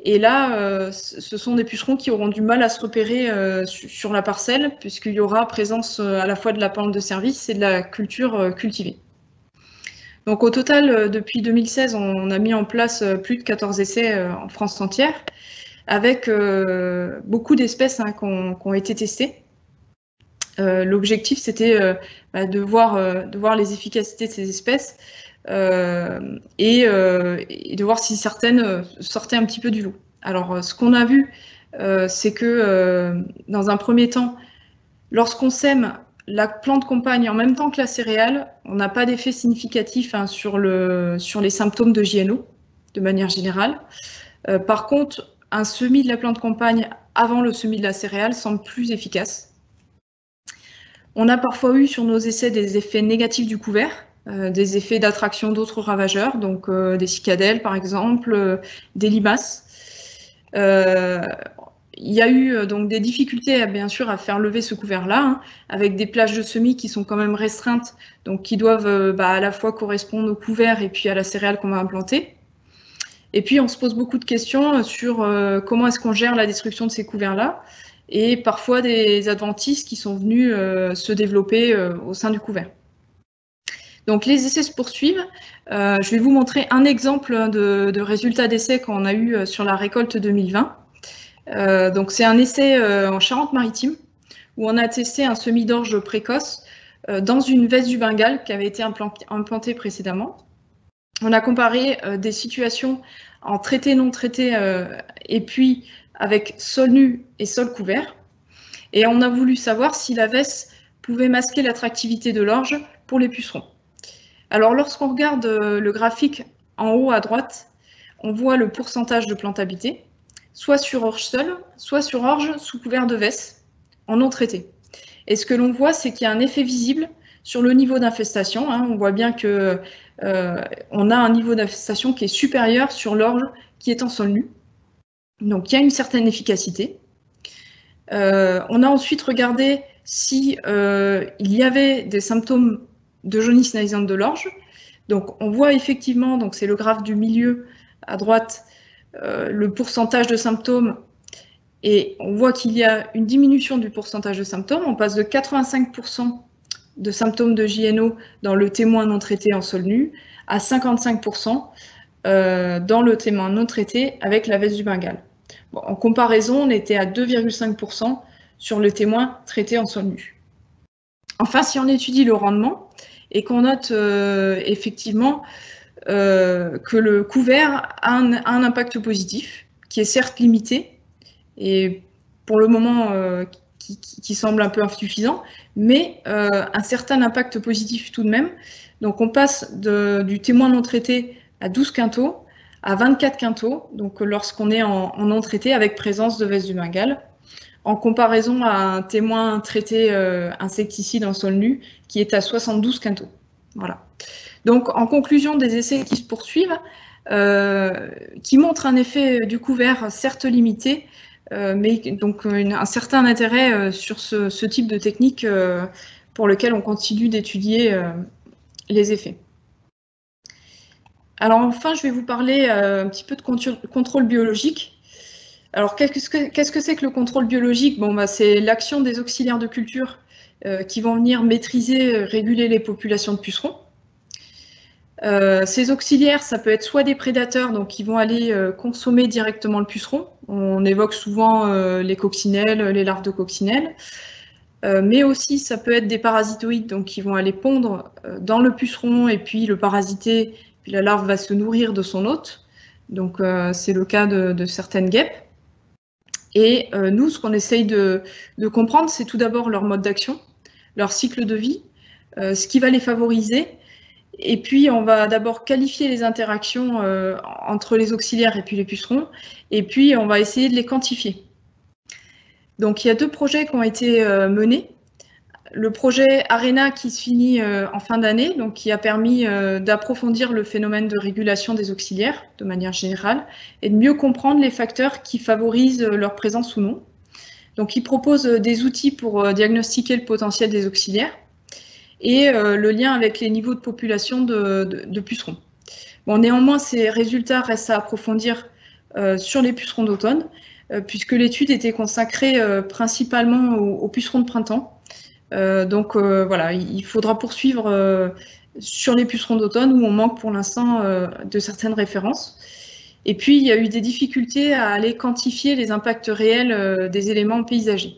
Et là, ce sont des pucerons qui auront du mal à se repérer sur la parcelle, puisqu'il y aura présence à la fois de la plante de service et de la culture cultivée. Donc au total, depuis 2016, on a mis en place plus de 14 essais en France entière, avec beaucoup d'espèces qui ont été testées. L'objectif, c'était de voir les efficacités de ces espèces et de voir si certaines sortaient un petit peu du lot. Alors, ce qu'on a vu, c'est que dans un premier temps, lorsqu'on sème la plante compagne en même temps que la céréale, on n'a pas d'effet significatif sur les symptômes de JNO, de manière générale. Par contre, un semis de la plante compagne avant le semis de la céréale semble plus efficace. On a parfois eu sur nos essais des effets négatifs du couvert, des effets d'attraction d'autres ravageurs, donc des cicadelles par exemple, des limaces. Il y a eu donc des difficultés bien sûr à faire lever ce couvert-là, avec des plages de semis qui sont quand même restreintes, donc qui doivent à la fois correspondre au couvert et puis à la céréale qu'on va implanter. Et puis on se pose beaucoup de questions sur comment est-ce qu'on gère la destruction de ces couverts-là, et parfois des adventices qui sont venus se développer au sein du couvert. Donc les essais se poursuivent. Je vais vous montrer un exemple de résultats d'essais qu'on a eu sur la récolte 2020. Donc c'est un essai en Charente-Maritime où on a testé un semis d'orge précoce dans une veste du Bengale qui avait été implantée précédemment. On a comparé des situations en traité, non traité, et puis avec sol nu et sol couvert. Et on a voulu savoir si la veste pouvait masquer l'attractivité de l'orge pour les pucerons. Alors lorsqu'on regarde le graphique en haut à droite, on voit le pourcentage de plantabilité, soit sur orge seule, soit sur orge sous couvert de veste, en non traité. Et ce que l'on voit, c'est qu'il y a un effet visible sur le niveau d'infestation. On voit bien que on a un niveau d'infestation qui est supérieur sur l'orge qui est en sol nu. Donc il y a une certaine efficacité. On a ensuite regardé si il y avait des symptômes de jaunisse naisante de l'orge. Donc on voit effectivement, donc c'est le graphe du milieu à droite, le pourcentage de symptômes, et on voit qu'il y a une diminution du pourcentage de symptômes. On passe de 85% de symptômes de JNO dans le témoin non traité en sol nu à 55% dans le témoin non traité avec la veste du Bengale. Bon, en comparaison, on était à 2,5% sur le témoin traité en sol nu. Enfin, si on étudie le rendement et qu'on note effectivement que le couvert a un impact positif, qui est certes limité, et pour le moment qui semble un peu insuffisant, mais un certain impact positif tout de même. Donc on passe du témoin non traité à 12 quintaux, à 24 quintaux, donc lorsqu'on est en non traité avec présence de veste du Bengale, en comparaison à un témoin traité insecticide en sol nu qui est à 72 quintaux. Voilà. Donc en conclusion des essais qui se poursuivent, qui montrent un effet du couvert certes limité, mais donc un certain intérêt sur ce type de technique pour lequel on continue d'étudier les effets. Alors enfin, je vais vous parler un petit peu de contrôle biologique. Alors, qu'est-ce que c'est que le contrôle biologique? Bon, c'est l'action des auxiliaires de culture qui vont venir maîtriser, réguler les populations de pucerons. Ces auxiliaires, ça peut être soit des prédateurs, donc qui vont aller consommer directement le puceron. On évoque souvent les coccinelles, les larves de coccinelles. Mais aussi, ça peut être des parasitoïdes, donc qui vont aller pondre dans le puceron et puis le parasiter, puis la larve va se nourrir de son hôte. Donc, c'est le cas de certaines guêpes. Et nous, ce qu'on essaye de comprendre, c'est tout d'abord leur mode d'action, leur cycle de vie, ce qui va les favoriser. Et puis, on va d'abord qualifier les interactions entre les auxiliaires et puis les pucerons. Et puis, on va essayer de les quantifier. Donc, il y a 2 projets qui ont été menés. Le projet ARENA qui se finit en fin d'année, donc qui a permis d'approfondir le phénomène de régulation des auxiliaires de manière générale et de mieux comprendre les facteurs qui favorisent leur présence ou non. Donc, il propose des outils pour diagnostiquer le potentiel des auxiliaires et le lien avec les niveaux de population de pucerons. Bon, néanmoins, ces résultats restent à approfondir sur les pucerons d'automne, puisque l'étude était consacrée principalement aux pucerons de printemps. Donc voilà, il faudra poursuivre sur les pucerons d'automne où on manque pour l'instant de certaines références. Et puis, il y a eu des difficultés à aller quantifier les impacts réels des éléments paysagers.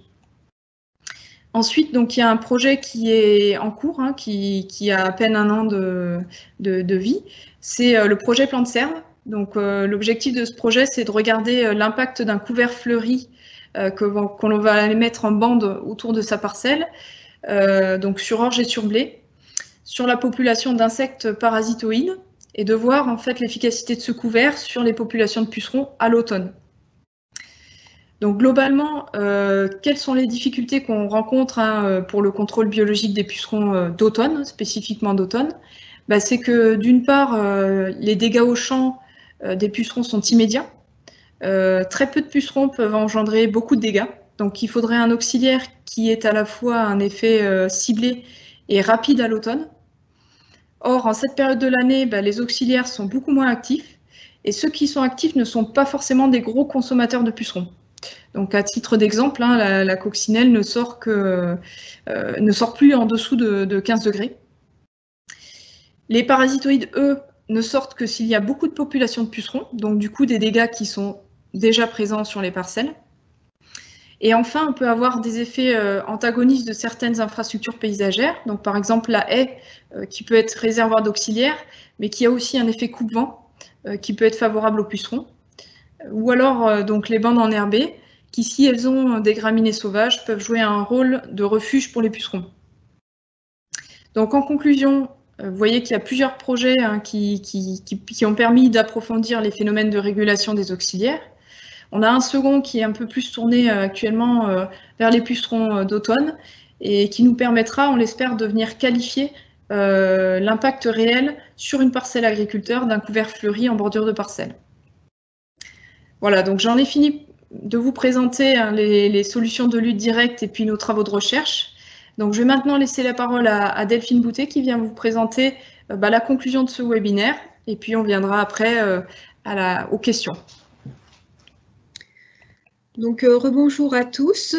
Ensuite, donc, il y a un projet qui est en cours, hein, qui a à peine 1 an de vie. C'est le projet Plante Serve. Donc, l'objectif de ce projet, c'est de regarder l'impact d'un couvert fleuri qu'on va aller mettre en bande autour de sa parcelle, donc sur orge et sur blé, sur la population d'insectes parasitoïdes, et de voir en fait l'efficacité de ce couvert sur les populations de pucerons à l'automne. Donc globalement, quelles sont les difficultés qu'on rencontre pour le contrôle biologique des pucerons d'automne, spécifiquement d'automne? C'est que d'une part, les dégâts au champ des pucerons sont immédiats. Très peu de pucerons peuvent engendrer beaucoup de dégâts. Donc il faudrait un auxiliaire qui ait à la fois un effet ciblé et rapide à l'automne. Or, en cette période de l'année, les auxiliaires sont beaucoup moins actifs. Et ceux qui sont actifs ne sont pas forcément des gros consommateurs de pucerons. Donc, à titre d'exemple, hein, la coccinelle ne sort plus en dessous de 15 degrés. Les parasitoïdes, eux, ne sortent que s'il y a beaucoup de populations de pucerons, donc du coup des dégâts qui sont déjà présents sur les parcelles. Et enfin, on peut avoir des effets antagonistes de certaines infrastructures paysagères, donc par exemple la haie qui peut être réservoir d'auxiliaires, mais qui a aussi un effet coupe-vent qui peut être favorable aux pucerons. Ou alors donc les bandes enherbées, qui si elles ont des graminées sauvages, peuvent jouer un rôle de refuge pour les pucerons. Donc en conclusion, vous voyez qu'il y a plusieurs projets qui ont permis d'approfondir les phénomènes de régulation des auxiliaires. On a un second qui est un peu plus tourné actuellement vers les pucerons d'automne et qui nous permettra, on l'espère, de venir qualifier l'impact réel sur une parcelle agriculteur d'un couvert fleuri en bordure de parcelle. Voilà, donc j'en ai fini de vous présenter les solutions de lutte directe et puis nos travaux de recherche. Donc je vais maintenant laisser la parole à Delphine Boutet qui vient vous présenter la conclusion de ce webinaire et puis on viendra après aux questions. Donc rebonjour à tous.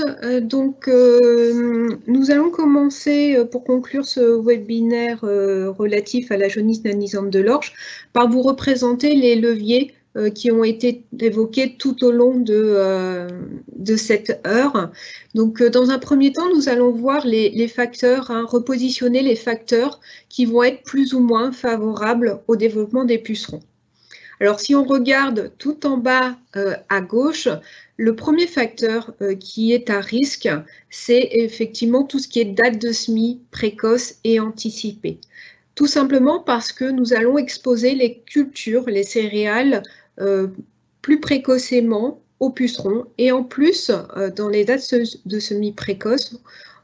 Nous allons commencer pour conclure ce webinaire relatif à la jaunisse nanisante de l'orge par vous représenter les leviers qui ont été évoqués tout au long de cette heure. Donc dans un premier temps, nous allons voir les facteurs, repositionner les facteurs qui vont être plus ou moins favorables au développement des pucerons. Alors si on regarde tout en bas à gauche, le premier facteur qui est à risque, c'est effectivement tout ce qui est date de semis précoce et anticipée. Tout simplement parce que nous allons exposer les cultures, les céréales, plus précocement aux pucerons. Et en plus, dans les dates de semis précoces,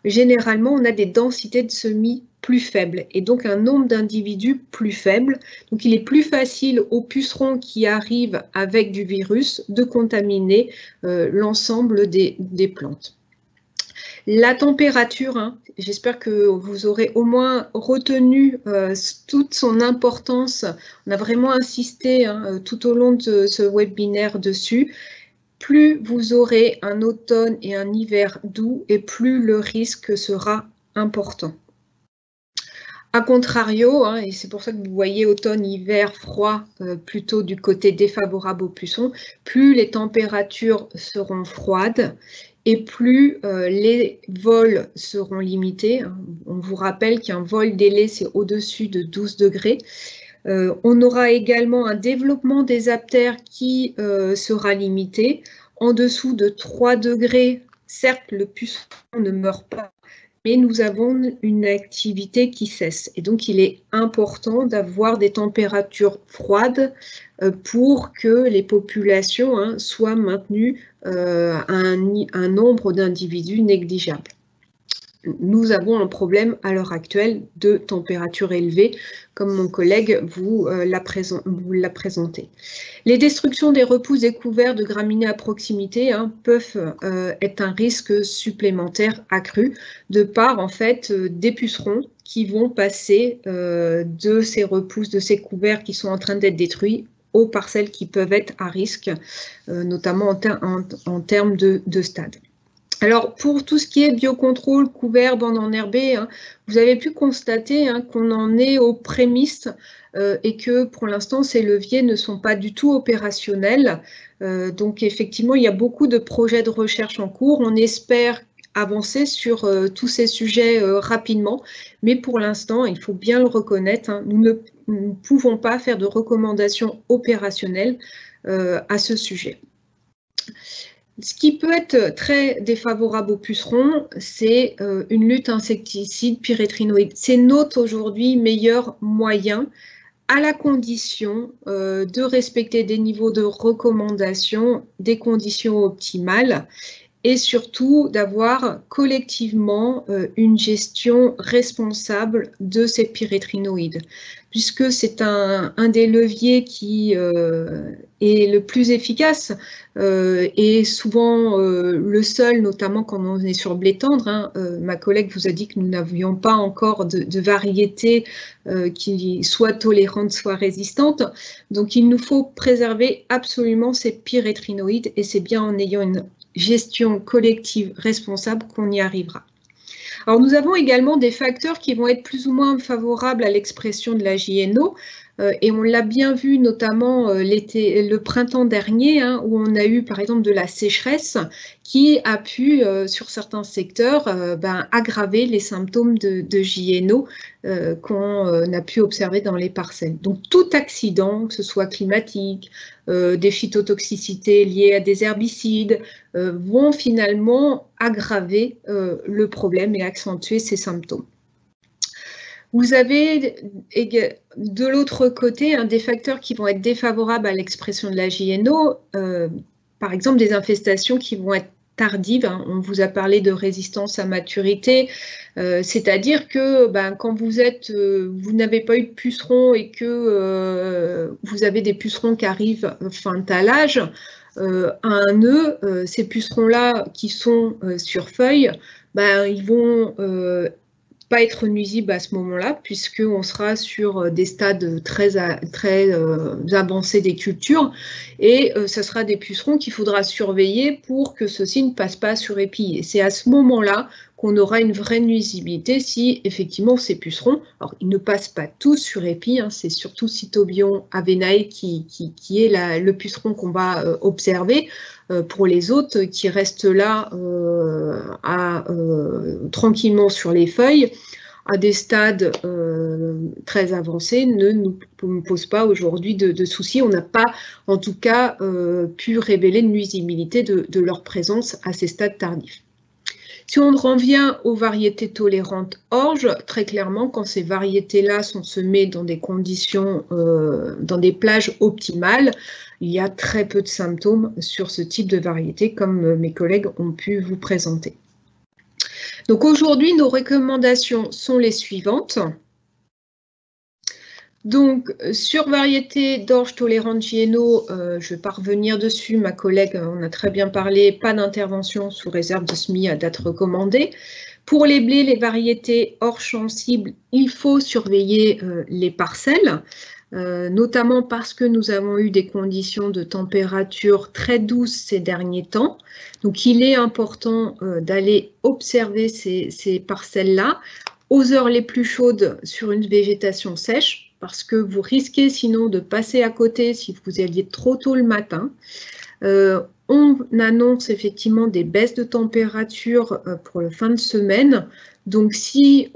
généralement, on a des densités de semis plus faibles et donc un nombre d'individus plus faible. Donc, il est plus facile aux pucerons qui arrivent avec du virus de contaminer l'ensemble des plantes. La température, j'espère que vous aurez au moins retenu toute son importance. On a vraiment insisté tout au long de ce webinaire dessus. plus vous aurez un automne et un hiver doux et plus le risque sera important. A contrario, et c'est pour ça que vous voyez automne, hiver, froid, plutôt du côté défavorable aux pucerons, plus les températures seront froides et plus les vols seront limités. On vous rappelle qu'un vol d'ailé, c'est au-dessus de 12 degrés. On aura également un développement des aptères qui sera limité. En dessous de 3 degrés, certes, le puceron ne meurt pas, mais nous avons une activité qui cesse. Et donc, il est important d'avoir des températures froides pour que les populations soient maintenues à un nombre d'individus négligeable. Nous avons un problème à l'heure actuelle de température élevée, comme mon collègue vous l'a présenté. Les destructions des repousses découverts de graminées à proximité peuvent être un risque supplémentaire accru de par en fait des pucerons qui vont passer de ces repousses, de ces couverts qui sont en train d'être détruits aux parcelles qui peuvent être à risque, notamment en termes de stade. Alors, pour tout ce qui est biocontrôle, couvert, bande enherbée, vous avez pu constater qu'on en est aux prémices et que pour l'instant, ces leviers ne sont pas du tout opérationnels. Donc, effectivement, il y a beaucoup de projets de recherche en cours. On espère avancer sur tous ces sujets rapidement, mais pour l'instant, il faut bien le reconnaître, nous ne pouvons pas faire de recommandations opérationnelles à ce sujet. Ce qui peut être très défavorable aux pucerons, c'est une lutte insecticide pyrétrinoïde. C'est notre aujourd'hui meilleur moyen, à la condition de respecter des niveaux de recommandation, des conditions optimales et surtout d'avoir collectivement une gestion responsable de ces pyrétrinoïdes, puisque c'est un des leviers qui est le plus efficace et souvent le seul, notamment quand on est sur blé tendre. Ma collègue vous a dit que nous n'avions pas encore de variétés qui soient tolérantes, soient résistantes. Donc il nous faut préserver absolument ces pyrétrinoïdes et c'est bien en ayant une gestion collective responsable qu'on y arrivera. Alors nous avons également des facteurs qui vont être plus ou moins favorables à l'expression de la JNO et on l'a bien vu notamment le printemps dernier où on a eu par exemple de la sécheresse qui a pu sur certains secteurs aggraver les symptômes de JNO qu'on a pu observer dans les parcelles. Donc tout accident, que ce soit climatique, des phytotoxicités liées à des herbicides, vont finalement aggraver le problème et accentuer ces symptômes. Vous avez de l'autre côté des facteurs qui vont être défavorables à l'expression de la JNO, par exemple des infestations qui vont être tardive. On vous a parlé de résistance à maturité, c'est-à-dire que quand vous n'avez pas eu de pucerons et que vous avez des pucerons qui arrivent fin de talage, à un nœud, ces pucerons-là qui sont sur feuilles, ils vont pas être nuisibles à ce moment-là, puisqu'on sera sur des stades très avancés des cultures, et ce sera des pucerons qu'il faudra surveiller pour que ceux-ci ne passent pas sur épi. Et c'est à ce moment-là qu'on aura une vraie nuisibilité si effectivement ces pucerons, alors ils ne passent pas tous sur épi, c'est surtout Cytobion avenae qui est le puceron qu'on va observer. Pour les autres qui restent là tranquillement sur les feuilles, à des stades très avancés, ne nous pose pas aujourd'hui de soucis. On n'a pas, en tout cas, pu révéler une nuisibilité de leur présence à ces stades tardifs. Si on revient aux variétés tolérantes orge, très clairement, quand ces variétés-là sont semées dans des conditions, dans des plages optimales, il y a très peu de symptômes sur ce type de variété, comme mes collègues ont pu vous présenter. Donc aujourd'hui, nos recommandations sont les suivantes. Donc, sur variété d'orge tolérante JNO, je ne vais pas revenir dessus, ma collègue en a très bien parlé, pas d'intervention sous réserve de semis à date recommandée. Pour les blés, les variétés orge sensibles, il faut surveiller les parcelles. notamment parce que nous avons eu des conditions de température très douces ces derniers temps. Donc, il est important d'aller observer ces parcelles-là aux heures les plus chaudes sur une végétation sèche, parce que vous risquez sinon de passer à côté si vous alliez trop tôt le matin. On annonce effectivement des baisses de température pour la fin de semaine. Donc, si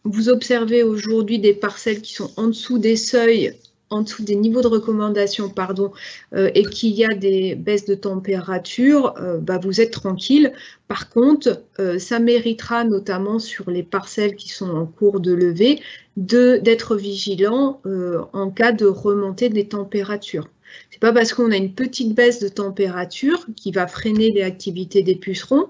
vous observez aujourd'hui des parcelles qui sont en dessous des seuils, en dessous des niveaux de recommandation, pardon, et qu'il y a des baisses de température, vous êtes tranquille. Par contre, ça méritera notamment sur les parcelles qui sont en cours de levée d'être vigilant en cas de remontée des températures. Ce n'est pas parce qu'on a une petite baisse de température qui va freiner les activités des pucerons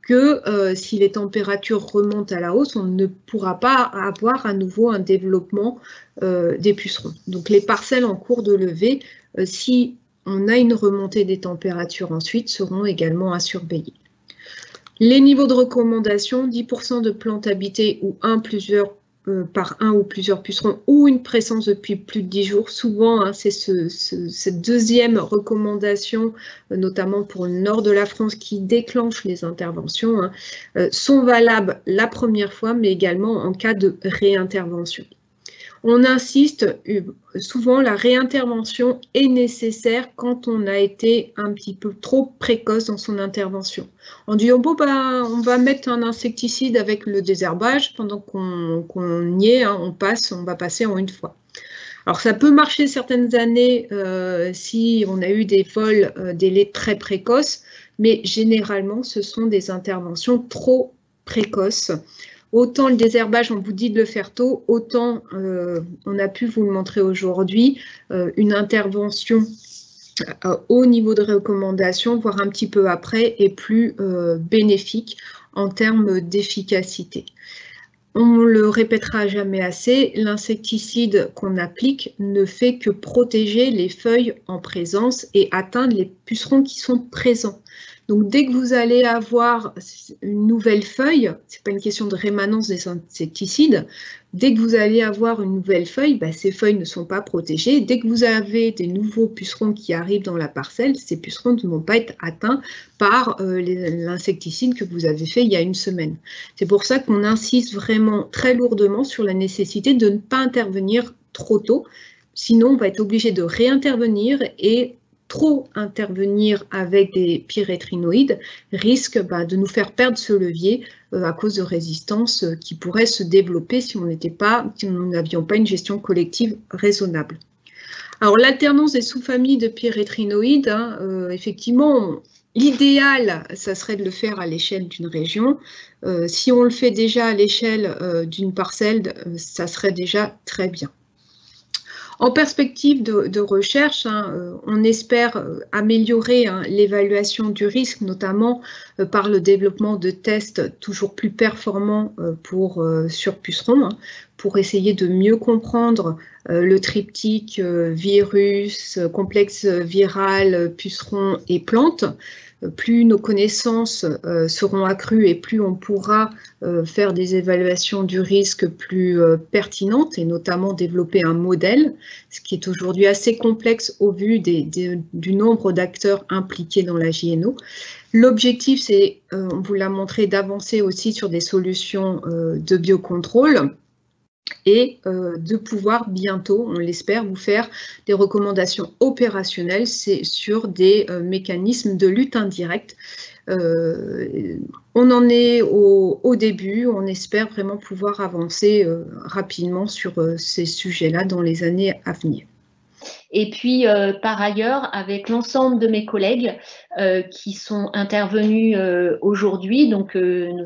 que si les températures remontent à la hausse, on ne pourra pas avoir à nouveau un développement des pucerons. Donc les parcelles en cours de levée, si on a une remontée des températures ensuite, seront également à surveiller. Les niveaux de recommandation, 10% de plantes habitées ou par un ou plusieurs pucerons ou une présence depuis plus de 10 jours. Souvent, hein, c'est cette deuxième recommandation, notamment pour le nord de la France, qui déclenche les interventions, hein, sont valables la première fois, mais également en cas de réintervention. On insiste, souvent la réintervention est nécessaire quand on a été un petit peu trop précoce dans son intervention. On dit, on va mettre un insecticide avec le désherbage, pendant qu'on y est, hein, on va passer en une fois. Alors ça peut marcher certaines années si on a eu des vols délais très précoces, mais généralement ce sont des interventions trop précoces. Autant le désherbage, on vous dit de le faire tôt, autant on a pu vous le montrer aujourd'hui, une intervention au niveau de recommandation, voire un petit peu après, est plus bénéfique en termes d'efficacité. On le répétera jamais assez, l'insecticide qu'on applique ne fait que protéger les feuilles en présence et atteindre les pucerons qui sont présents. Donc, dès que vous allez avoir une nouvelle feuille, ce n'est pas une question de rémanence des insecticides, dès que vous allez avoir une nouvelle feuille, ces feuilles ne sont pas protégées. Dès que vous avez des nouveaux pucerons qui arrivent dans la parcelle, ces pucerons ne vont pas être atteints par l'insecticide que vous avez fait il y a une semaine. C'est pour ça qu'on insiste vraiment très lourdement sur la nécessité de ne pas intervenir trop tôt, sinon on va être obligé de réintervenir et trop intervenir avec des pyrétrinoïdes risque de nous faire perdre ce levier à cause de résistances qui pourraient se développer si nous n'avions pas une gestion collective raisonnable. Alors l'alternance des sous-familles de pyrétrinoïdes, effectivement, l'idéal, ça serait de le faire à l'échelle d'une région. Si on le fait déjà à l'échelle d'une parcelle, ça serait déjà très bien. En perspective de recherche, on espère améliorer l'évaluation du risque, notamment par le développement de tests toujours plus performants sur pucerons, pour essayer de mieux comprendre le triptyque virus, complexe viral, puceron et plantes. Plus nos connaissances seront accrues et plus on pourra faire des évaluations du risque plus pertinentes et notamment développer un modèle, ce qui est aujourd'hui assez complexe au vu du nombre d'acteurs impliqués dans la JNO. L'objectif, c'est, on vous l'a montré, d'avancer aussi sur des solutions de biocontrôle et de pouvoir bientôt, on l'espère, vous faire des recommandations opérationnelles sur des mécanismes de lutte indirecte. On en est au début, on espère vraiment pouvoir avancer rapidement sur ces sujets-là dans les années à venir. Et puis, par ailleurs, avec l'ensemble de mes collègues qui sont intervenus aujourd'hui, donc les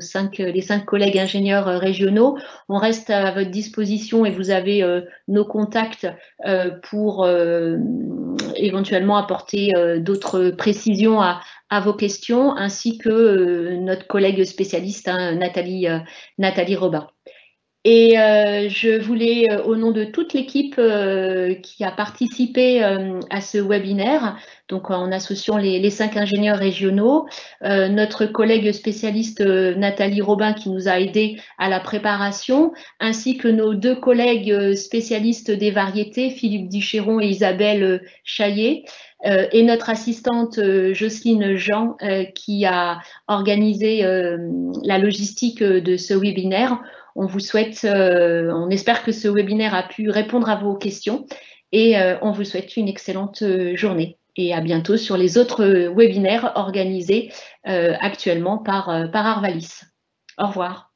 5 collègues ingénieurs régionaux, on reste à votre disposition et vous avez nos contacts pour éventuellement apporter d'autres précisions à vos questions, ainsi que notre collègue spécialiste, Nathalie Robin. Et je voulais, au nom de toute l'équipe qui a participé à ce webinaire, donc en associant les 5 ingénieurs régionaux, notre collègue spécialiste Nathalie Robin qui nous a aidés à la préparation, ainsi que nos 2 collègues spécialistes des variétés, Philippe Duchéron et Isabelle Chaillet, et notre assistante Jocelyne Jean qui a organisé la logistique de ce webinaire. On vous souhaite, on espère que ce webinaire a pu répondre à vos questions et on vous souhaite une excellente journée et à bientôt sur les autres webinaires organisés actuellement par Arvalis. Au revoir.